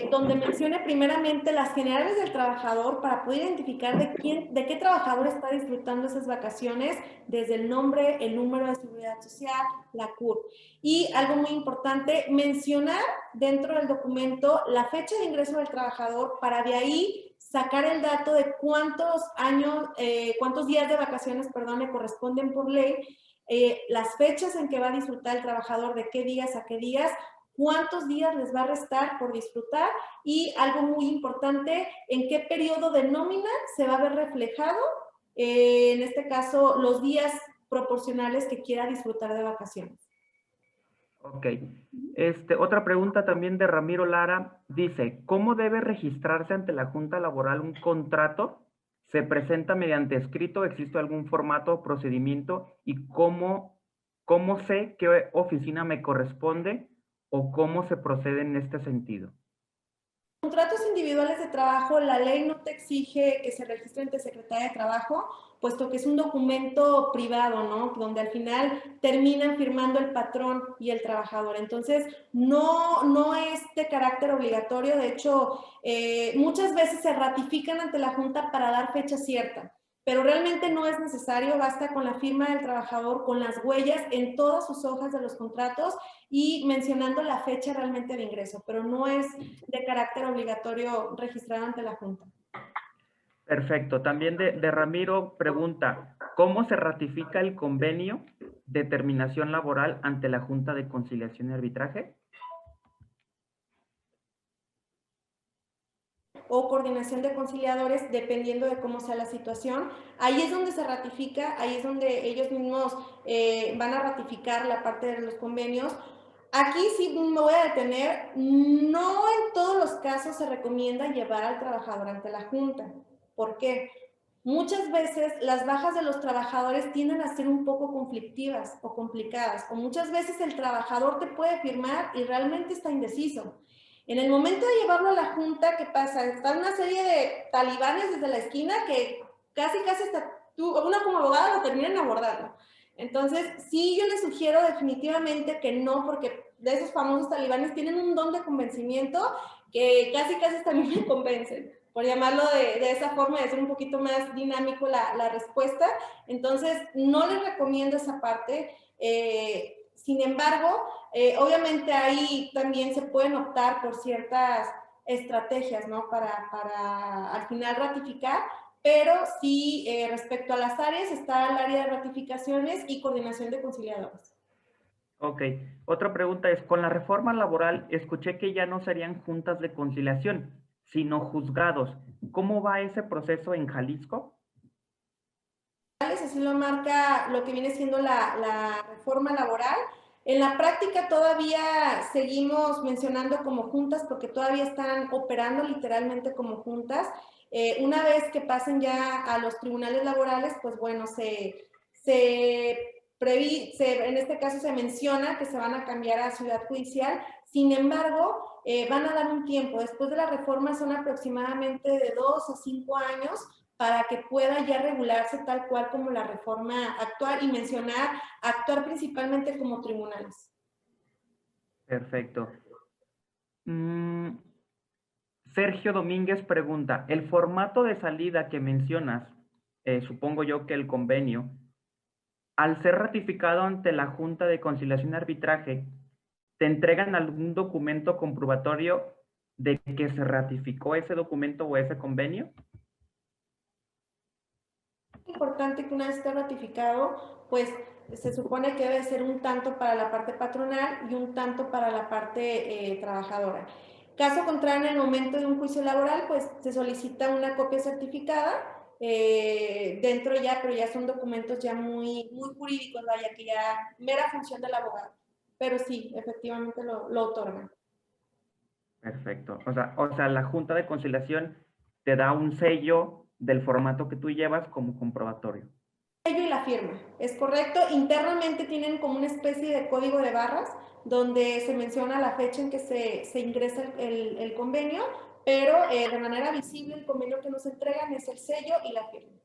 S2: donde mencione primeramente las generales del trabajador para poder identificar de qué trabajador está disfrutando esas vacaciones, desde el nombre, el número de seguridad social, la CURP. Y algo muy importante, mencionar dentro del documento la fecha de ingreso del trabajador para de ahí sacar el dato de cuántos días de vacaciones, perdón, le corresponden por ley, las fechas en que va a disfrutar el trabajador, de qué días a qué días, cuántos días les va a restar por disfrutar, y algo muy importante, en qué periodo de nómina se va a ver reflejado, en este caso, los días proporcionales que quiera disfrutar de vacaciones.
S1: Ok. Otra pregunta también de Ramiro Lara dice, ¿cómo debe registrarse ante la Junta Laboral un contrato? ¿Se presenta mediante escrito? ¿Existe algún formato o procedimiento? ¿Y cómo sé qué oficina me corresponde o cómo se procede en este sentido?
S2: Contratos individuales de trabajo, la ley no te exige que se registre ante Secretaría de Trabajo, puesto que es un documento privado, ¿no? Donde al final terminan firmando el patrón y el trabajador. Entonces, no es de carácter obligatorio. De hecho, muchas veces se ratifican ante la Junta para dar fecha cierta, pero realmente no es necesario. Basta con la firma del trabajador, con las huellas en todas sus hojas de los contratos y mencionando la fecha realmente de ingreso, pero no es de carácter obligatorio registrado ante la Junta.
S1: Perfecto. También de Ramiro pregunta, ¿cómo se ratifica el convenio de terminación laboral ante la Junta de Conciliación y Arbitraje?
S2: O coordinación de conciliadores, dependiendo de cómo sea la situación. Ahí es donde se ratifica, ahí es donde ellos mismos van a ratificar la parte de los convenios. Aquí sí me voy a detener, no en todos los casos se recomienda llevar al trabajador ante la Junta. ¿Por qué? Muchas veces las bajas de los trabajadores tienden a ser un poco conflictivas o complicadas, o muchas veces el trabajador te puede firmar y realmente está indeciso. En el momento de llevarlo a la Junta, ¿qué pasa? Está una serie de talibanes desde la esquina que casi hasta tú, uno como abogada, lo terminan abordando. Entonces, sí, yo les sugiero definitivamente que no, porque de esos famosos talibanes tienen un don de convencimiento que casi hasta a mí me convencen, por llamarlo de esa forma, de ser un poquito más dinámico la respuesta. Entonces, no les recomiendo esa parte. Sin embargo, obviamente ahí también se pueden optar por ciertas estrategias, ¿no? Para al final ratificar, pero sí, respecto a las áreas, está el área de ratificaciones y coordinación de conciliadores.
S1: Ok. Otra pregunta es, con la reforma laboral escuché que ya no serían juntas de conciliación, sino juzgados. ¿Cómo va ese proceso en Jalisco?
S2: Así lo marca lo que viene siendo la reforma laboral. En la práctica todavía seguimos mencionando como juntas porque todavía están operando literalmente como juntas. Una vez que pasen ya a los tribunales laborales, pues bueno, en este caso se menciona que se van a cambiar a ciudad judicial. Sin embargo, van a dar un tiempo. Después de la reforma son aproximadamente de 2 a 5 años para que pueda ya regularse tal cual como la reforma actual y mencionar, actuar principalmente como tribunales.
S1: Perfecto. Sergio Domínguez pregunta, ¿el formato de salida que mencionas, supongo yo que el convenio, al ser ratificado ante la Junta de Conciliación y Arbitraje, te entregan algún documento comprobatorio de que se ratificó ese documento o ese convenio?
S2: Es importante que una vez esté ratificado, pues se supone que debe ser un tanto para la parte patronal y un tanto para la parte trabajadora. Caso contrario, en el momento de un juicio laboral, pues se solicita una copia certificada dentro ya, pero ya son documentos ya muy jurídicos, vaya, que ya mera función del abogado. Pero sí, efectivamente lo otorgan.
S1: Perfecto. O sea, la Junta de Conciliación te da un sello del formato que tú llevas como comprobatorio.
S2: Sello y la firma, es correcto. Internamente tienen como una especie de código de barras donde se menciona la fecha en que se ingresa el convenio, pero de manera visible el convenio que nos entregan es el sello y la firma.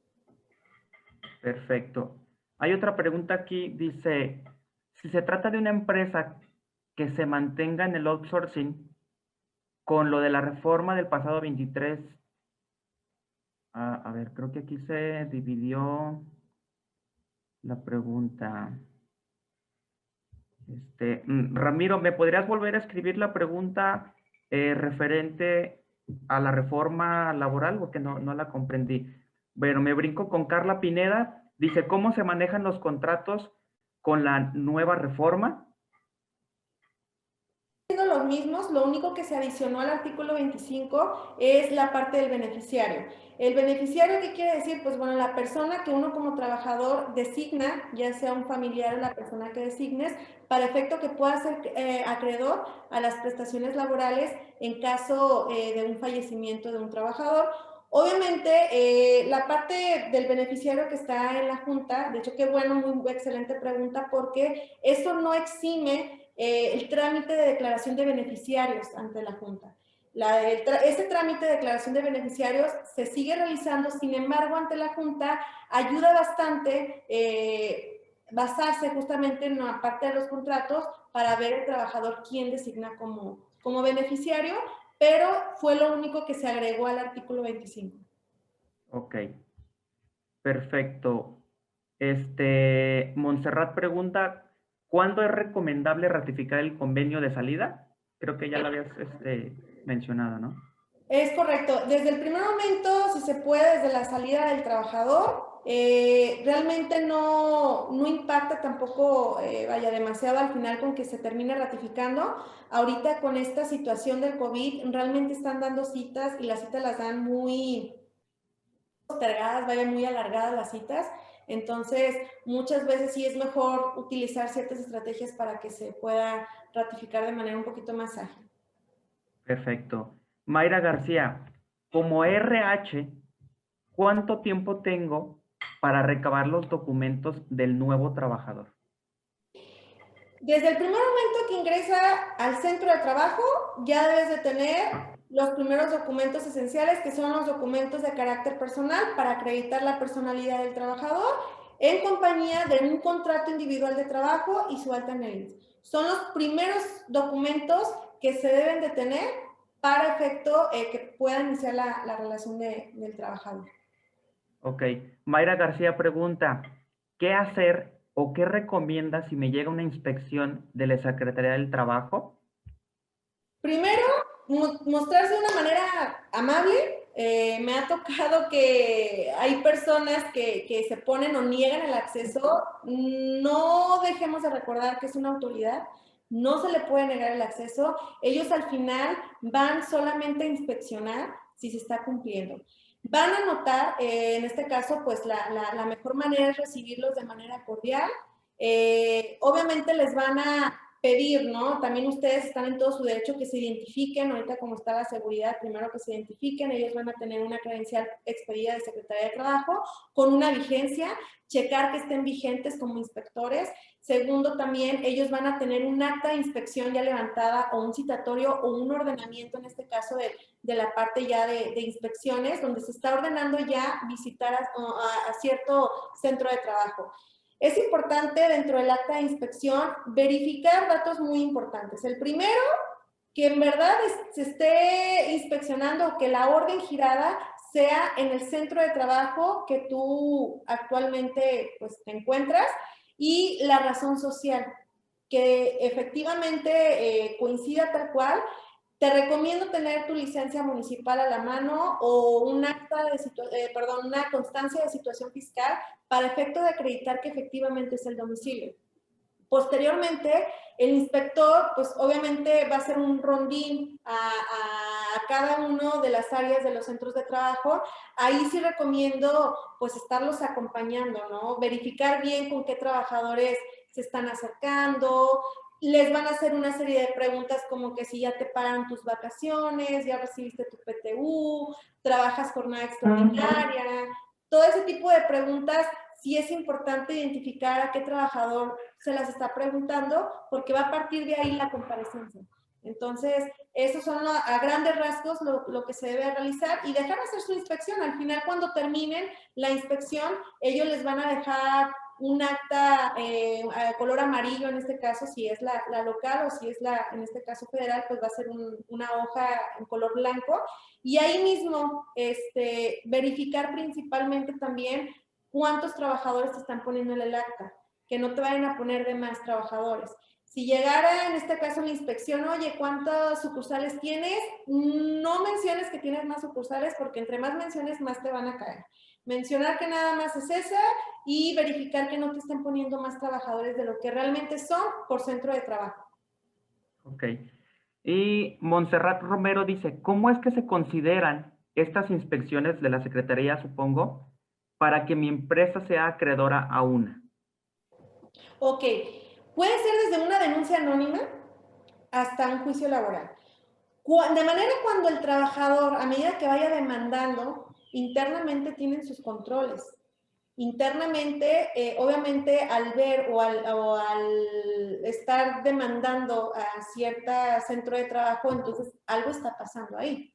S1: Perfecto. Hay otra pregunta aquí, dice, si se trata de una empresa que se mantenga en el outsourcing con lo de la reforma del pasado 23, a ver, creo que aquí se dividió la pregunta. Ramiro, ¿me podrías volver a escribir la pregunta referente a la reforma laboral? Porque no la comprendí. Bueno, me brinco con Carla Pineda. Dice, ¿cómo se manejan los contratos con la nueva reforma?
S2: Siendo los mismos, lo único que se adicionó al artículo 25 es la parte del beneficiario. ¿El beneficiario qué quiere decir? Pues bueno, la persona que uno como trabajador designa, ya sea un familiar o la persona que designes, para efecto que pueda ser acreedor a las prestaciones laborales en caso de un fallecimiento de un trabajador. Obviamente, la parte del beneficiario que está en la Junta, de hecho, qué bueno, muy excelente pregunta, porque eso no exime el trámite de declaración de beneficiarios ante la Junta. Este trámite de declaración de beneficiarios se sigue realizando, sin embargo, ante la Junta ayuda bastante basarse justamente en la parte de los contratos para ver el trabajador quién designa como beneficiario, pero fue lo único que se agregó al artículo 25.
S1: Ok, perfecto. Montserrat pregunta, ¿cuándo es recomendable ratificar el convenio de salida? Creo que ya lo habías mencionado, ¿no?
S2: Es correcto. Desde el primer momento, si se puede, desde la salida del trabajador, realmente no impacta tampoco, vaya, demasiado al final con que se termine ratificando. Ahorita con esta situación del COVID, realmente están dando citas y las citas las dan muy postergadas, vaya, muy alargadas las citas. Entonces, muchas veces sí es mejor utilizar ciertas estrategias para que se pueda ratificar de manera un poquito más ágil.
S1: Perfecto. Mayra García, como RH, ¿cuánto tiempo tengo para recabar los documentos del nuevo trabajador?
S2: Desde el primer momento que ingresa al centro de trabajo, ya debes de tener los primeros documentos esenciales, que son los documentos de carácter personal para acreditar la personalidad del trabajador en compañía de un contrato individual de trabajo y su alta en el IMSS. Son los primeros documentos que se deben de tener para efecto que pueda iniciar la relación del trabajador.
S1: Ok. Mayra García pregunta, ¿qué hacer o qué recomienda si me llega una inspección de la Secretaría del Trabajo?
S2: Primero, mostrarse de una manera amable. Me ha tocado que hay personas que se ponen o niegan el acceso. No dejemos de recordar que es una autoridad. No se le puede negar el acceso. Ellos al final van solamente a inspeccionar si se está cumpliendo. Van a notar, en este caso, pues la mejor manera es recibirlos de manera cordial. Obviamente les van a pedir, ¿no? También ustedes están en todo su derecho que se identifiquen, ahorita como está la seguridad, primero que se identifiquen, ellos van a tener una credencial expedida de Secretaría de Trabajo con una vigencia, checar que estén vigentes como inspectores. Segundo, también ellos van a tener un acta de inspección ya levantada o un citatorio o un ordenamiento, en este caso de la parte ya de inspecciones, donde se está ordenando ya visitar a cierto centro de trabajo. Es importante dentro del acta de inspección verificar datos muy importantes. El primero, que en verdad se esté inspeccionando o que la orden girada sea en el centro de trabajo que tú actualmente pues, te encuentras y la razón social, que efectivamente coincida tal cual. Te recomiendo tener tu licencia municipal a la mano o un acta de una constancia de situación fiscal para efecto de acreditar que efectivamente es el domicilio. Posteriormente, el inspector, pues obviamente va a hacer un rondín a cada uno de las áreas de los centros de trabajo. Ahí sí recomiendo, pues, estarlos acompañando, ¿no? Verificar bien con qué trabajadores se están acercando. Les van a hacer una serie de preguntas como que si ya te pagan tus vacaciones, ya recibiste tu PTU, trabajas jornada extraordinaria. Todo ese tipo de preguntas sí es importante identificar a qué trabajador se las está preguntando, porque va a partir de ahí la comparecencia. Entonces, esos son a grandes rasgos lo que se debe realizar y dejar hacer su inspección. Al final, cuando terminen la inspección, ellos les van a dejar un acta a color amarillo, en este caso, si es la local o si es en este caso federal, pues va a ser una hoja en color blanco. Y ahí mismo, verificar principalmente también cuántos trabajadores te están poniendo en el acta, que no te vayan a poner de más trabajadores. Si llegara, en este caso, la inspección, oye, ¿cuántas sucursales tienes? No menciones que tienes más sucursales, porque entre más menciones, más te van a caer. Mencionar que nada más es esa y verificar que no te estén poniendo más trabajadores de lo que realmente son por centro de trabajo.
S1: Ok. Y Montserrat Romero dice, ¿cómo es que se consideran estas inspecciones de la Secretaría, supongo, para que mi empresa sea acreedora a una?
S2: Ok, puede ser desde una denuncia anónima hasta un juicio laboral. De manera cuando el trabajador, a medida que vaya demandando, internamente tienen sus controles. Internamente, obviamente, al ver o al estar demandando a cierta centro de trabajo, entonces algo está pasando ahí.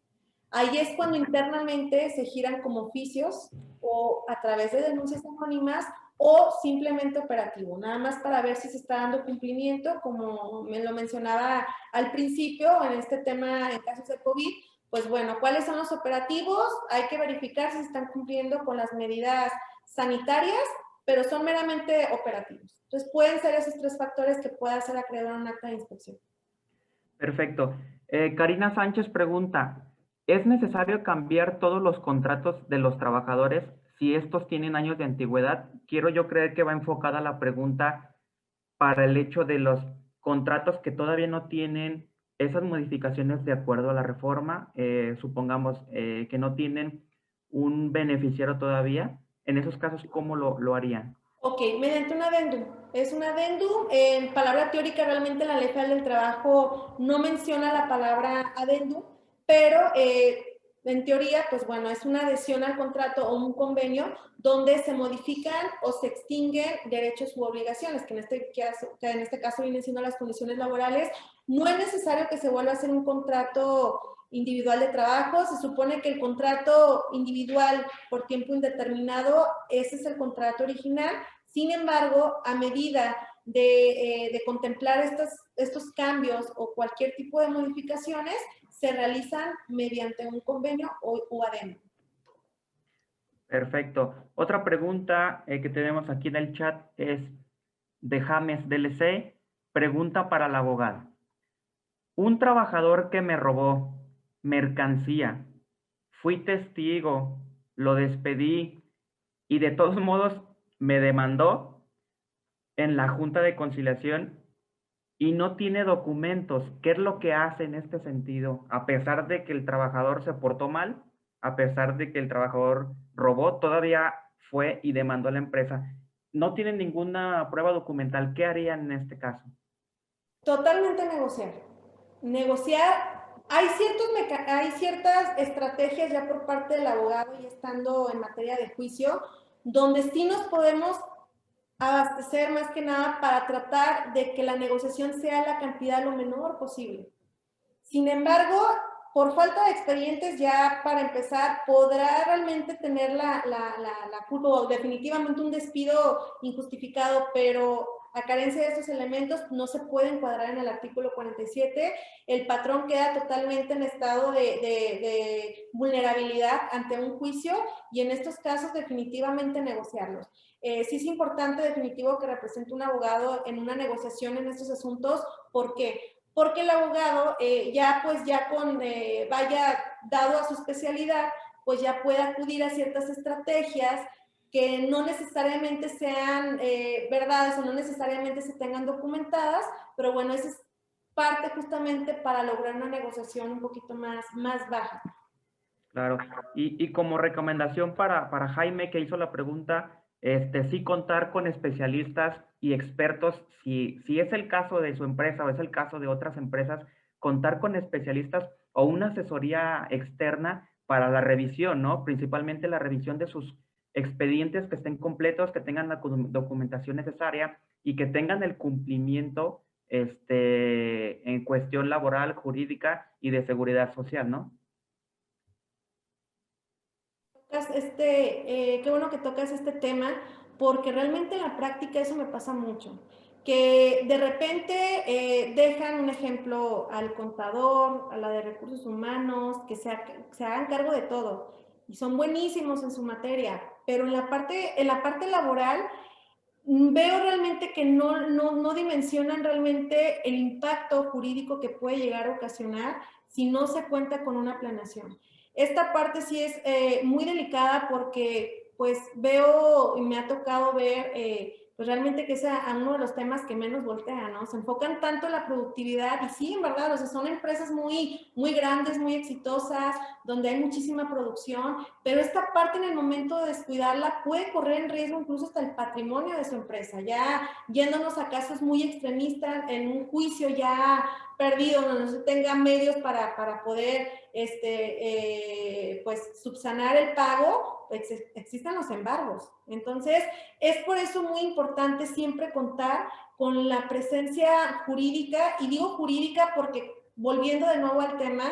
S2: Ahí es cuando internamente se giran como oficios o a través de denuncias anónimas o simplemente operativo, nada más para ver si se está dando cumplimiento, como me lo mencionaba al principio en este tema en casos de COVID, pues bueno, ¿cuáles son los operativos? Hay que verificar si se están cumpliendo con las medidas sanitarias, pero son meramente operativos. Entonces pueden ser esos tres factores que pueda hacer acreedor a un acta de inspección.
S1: Perfecto. Karina Sánchez pregunta, ¿es necesario cambiar todos los contratos de los trabajadores si estos tienen años de antigüedad? Quiero yo creer que va enfocada la pregunta para el hecho de los contratos que todavía no tienen esas modificaciones de acuerdo a la reforma, supongamos que no tienen un beneficiario todavía. En esos casos, ¿cómo lo harían?
S2: Ok, mediante un adendum. Es un adendum. En palabra teórica, realmente la Ley Federal del Trabajo no menciona la palabra adendum, pero en teoría, pues bueno, es una adhesión al contrato o un convenio donde se modifican o se extinguen derechos u obligaciones, que en este caso vienen siendo las condiciones laborales. No es necesario que se vuelva a hacer un contrato individual de trabajo. Se supone que el contrato individual por tiempo indeterminado, ese es el contrato original. Sin embargo, a medida de contemplar estos cambios o cualquier tipo de modificaciones, se realizan mediante un convenio o adendum.
S1: Perfecto. Otra pregunta que tenemos aquí en el chat es de James DLC. Pregunta para la abogada. Un trabajador que me robó mercancía, fui testigo, lo despedí y de todos modos me demandó en la Junta de Conciliación y no tiene documentos. ¿Qué es lo que hace en este sentido? A pesar de que el trabajador se portó mal, a pesar de que el trabajador robó, todavía fue y demandó a la empresa. No tiene ninguna prueba documental. ¿Qué harían en este caso?
S2: Totalmente negociar. Negociar. Hay ciertas estrategias ya por parte del abogado y estando en materia de juicio, donde sí nos podemos abastecer más que nada para tratar de que la negociación sea la cantidad lo menor posible. Sin embargo, por falta de expedientes, ya para empezar, podrá realmente tener la culpa o definitivamente un despido injustificado, pero a carencia de estos elementos no se puede encuadrar en el artículo 47. El patrón queda totalmente en estado de vulnerabilidad ante un juicio y en estos casos definitivamente negociarlos. Sí es importante definitivo que represente un abogado en una negociación en estos asuntos. ¿Por qué? Porque el abogado vaya dado a su especialidad, pues ya puede acudir a ciertas estrategias que no necesariamente sean verdades o no necesariamente se tengan documentadas, pero bueno, esa es parte justamente para lograr una negociación un poquito más baja.
S1: Claro. Y como recomendación para Jaime, que hizo la pregunta, sí contar con especialistas y expertos, si es el caso de su empresa o es el caso de otras empresas, contar con especialistas o una asesoría externa para la revisión, ¿no? Principalmente la revisión de sus expedientes que estén completos, que tengan la documentación necesaria y que tengan el cumplimiento en cuestión laboral, jurídica y de seguridad social, ¿no?
S2: Qué bueno que tocas este tema, porque realmente en la práctica eso me pasa mucho, que de repente dejan un ejemplo al contador, a la de recursos humanos, que se hagan cargo de todo, y son buenísimos en su materia, pero en la parte laboral veo realmente que no dimensionan realmente el impacto jurídico que puede llegar a ocasionar si no se cuenta con una planeación. Esta parte sí es muy delicada porque pues veo y me ha tocado ver pues realmente que es a uno de los temas que menos voltean, ¿no? Se enfocan tanto en la productividad y sí, en verdad, o sea, son empresas muy grandes, muy exitosas, donde hay muchísima producción, pero esta parte en el momento de descuidarla puede correr en riesgo incluso hasta el patrimonio de su empresa, ya yéndonos a casos muy extremistas, en un juicio ya perdido, donde no se tenga medios para poder pues subsanar el pago, existen los embargos. Entonces, es por eso muy importante siempre contar con la presencia jurídica, y digo jurídica porque, volviendo de nuevo al tema,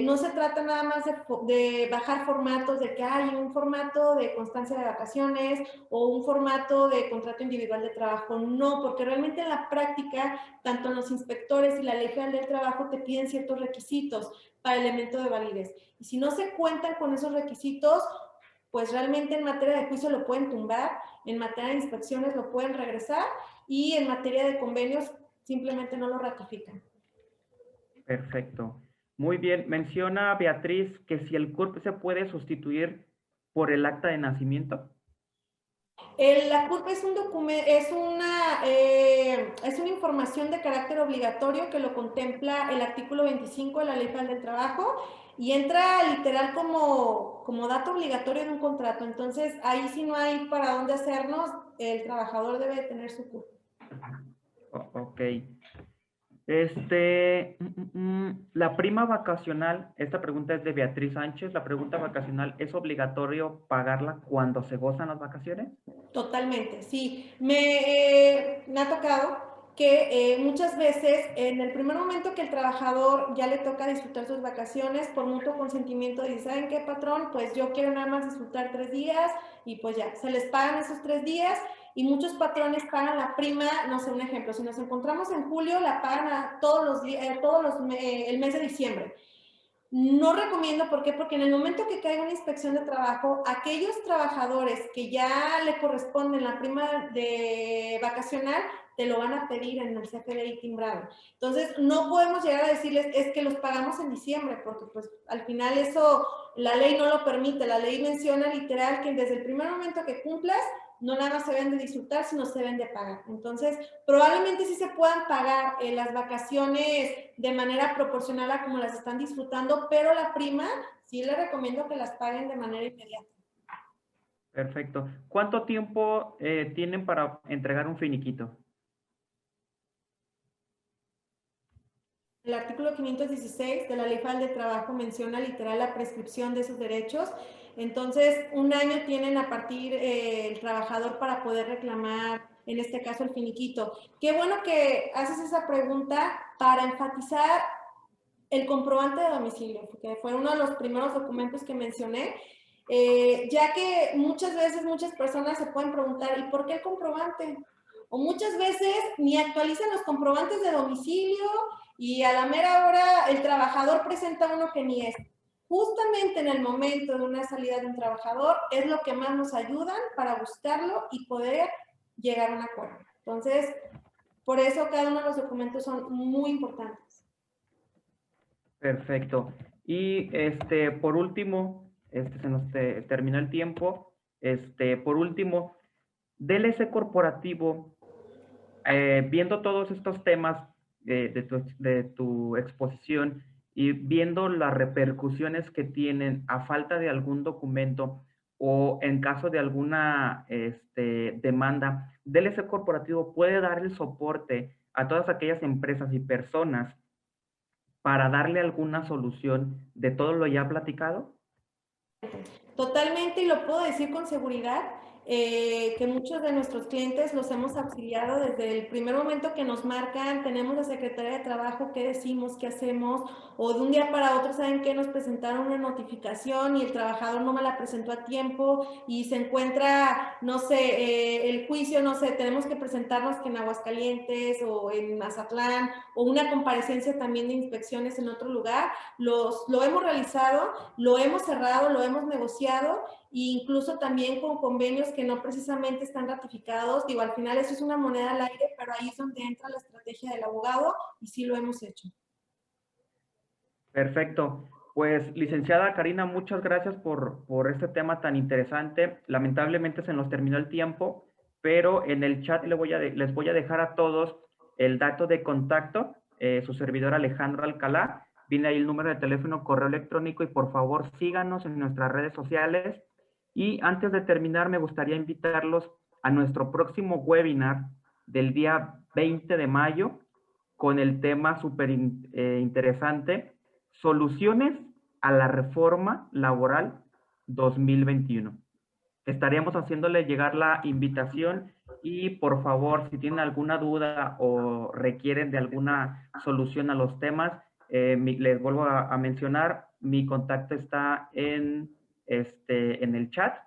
S2: no se trata nada más de bajar formatos, de que hay un formato de constancia de vacaciones o un formato de contrato individual de trabajo. No, porque realmente en la práctica, tanto los inspectores y la Ley Federal del Trabajo te piden ciertos requisitos para elemento de validez. Y si no se cuentan con esos requisitos, pues realmente en materia de juicio lo pueden tumbar, en materia de inspecciones lo pueden regresar y en materia de convenios simplemente no lo ratifican.
S1: Perfecto. Muy bien. Menciona Beatriz que si el CURP se puede sustituir por el acta de nacimiento.
S2: La CURP es un documento, es una información de carácter obligatorio que lo contempla el artículo 25 de la Ley Federal del Trabajo y entra literal como dato obligatorio de un contrato. Entonces, ahí sí no hay para dónde hacernos, el trabajador debe tener su CURP.
S1: Ok. La prima vacacional, esta pregunta es de Beatriz Sánchez. La pregunta vacacional, ¿es obligatorio pagarla cuando se gozan las vacaciones?
S2: Totalmente, sí. Me ha tocado que muchas veces en el primer momento que el trabajador ya le toca disfrutar sus vacaciones, por mutuo consentimiento dice, ¿saben qué, patrón? Pues yo quiero nada más disfrutar 3 días y pues ya, se les pagan esos 3 días y muchos patrones pagan la prima, no sé, un ejemplo, si nos encontramos en julio, la pagan a todos los días, el mes de diciembre. No recomiendo, ¿por qué? Porque en el momento que caiga una inspección de trabajo, aquellos trabajadores que ya le corresponden la prima de vacacional, te lo van a pedir en el CFDI timbrado. Entonces, no podemos llegar a decirles, es que los pagamos en diciembre, porque pues al final eso, la ley no lo permite. La ley menciona literal que desde el primer momento que cumplas, no nada más se deben de disfrutar, sino se deben de pagar. Entonces, probablemente sí se puedan pagar las vacaciones de manera proporcional a como las están disfrutando, pero la prima sí les recomiendo que las paguen de manera inmediata.
S1: Perfecto. ¿Cuánto tiempo tienen para entregar un finiquito?
S2: El artículo 516 de la Ley Federal de Trabajo menciona literal la prescripción de esos derechos. Entonces, un año tienen a partir el trabajador para poder reclamar, en este caso, el finiquito. Qué bueno que haces esa pregunta para enfatizar el comprobante de domicilio, que fue uno de los primeros documentos que mencioné, ya que muchas veces muchas personas se pueden preguntar, ¿y por qué el comprobante? O muchas veces ni actualizan los comprobantes de domicilio y a la mera hora el trabajador presenta uno que ni es. Justamente en el momento de una salida de un trabajador es lo que más nos ayudan para buscarlo y poder llegar a un acuerdo. Entonces, por eso cada uno de los documentos son muy importantes.
S1: Perfecto. Y por último, se nos terminó el tiempo. Por último, DLC corporativo, viendo todos estos temas de tu exposición y viendo las repercusiones que tienen a falta de algún documento o en caso de alguna demanda, DLC corporativo puede dar el soporte a todas aquellas empresas y personas para darle alguna solución de todo lo ya platicado?
S2: Totalmente, y lo puedo decir con seguridad, que muchos de nuestros clientes los hemos auxiliado desde el primer momento que nos marcan, tenemos la Secretaría de Trabajo, qué decimos, qué hacemos, o de un día para otro, ¿saben qué? Nos presentaron una notificación y el trabajador no me la presentó a tiempo y se encuentra, no sé, el juicio, no sé, tenemos que presentarnos que en Aguascalientes o en Mazatlán, o una comparecencia también de inspecciones en otro lugar, lo hemos realizado, lo hemos cerrado, lo hemos negociado e incluso también con convenios que no precisamente están ratificados. Digo, al final eso es una moneda al aire, pero ahí es donde entra la estrategia del abogado y sí lo hemos hecho.
S1: Perfecto. Pues, licenciada Karina, muchas gracias por este tema tan interesante. Lamentablemente se nos terminó el tiempo, pero en el chat les voy a dejar a todos el dato de contacto, su servidor Alejandro Alcalá. Viene ahí el número de teléfono, correo electrónico y por favor síganos en nuestras redes sociales. Y antes de terminar, me gustaría invitarlos a nuestro próximo webinar del día 20 de mayo con el tema súper interesante: soluciones a la reforma laboral 2021. Estaríamos haciéndole llegar la invitación y por favor, si tienen alguna duda o requieren de alguna solución a los temas, les vuelvo a mencionar, mi contacto está en el chat.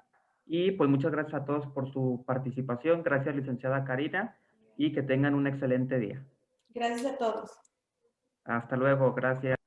S1: Y pues muchas gracias a todos por su participación. Gracias, licenciada Karina, y que tengan un excelente día.
S2: Gracias a todos.
S1: Hasta luego, gracias.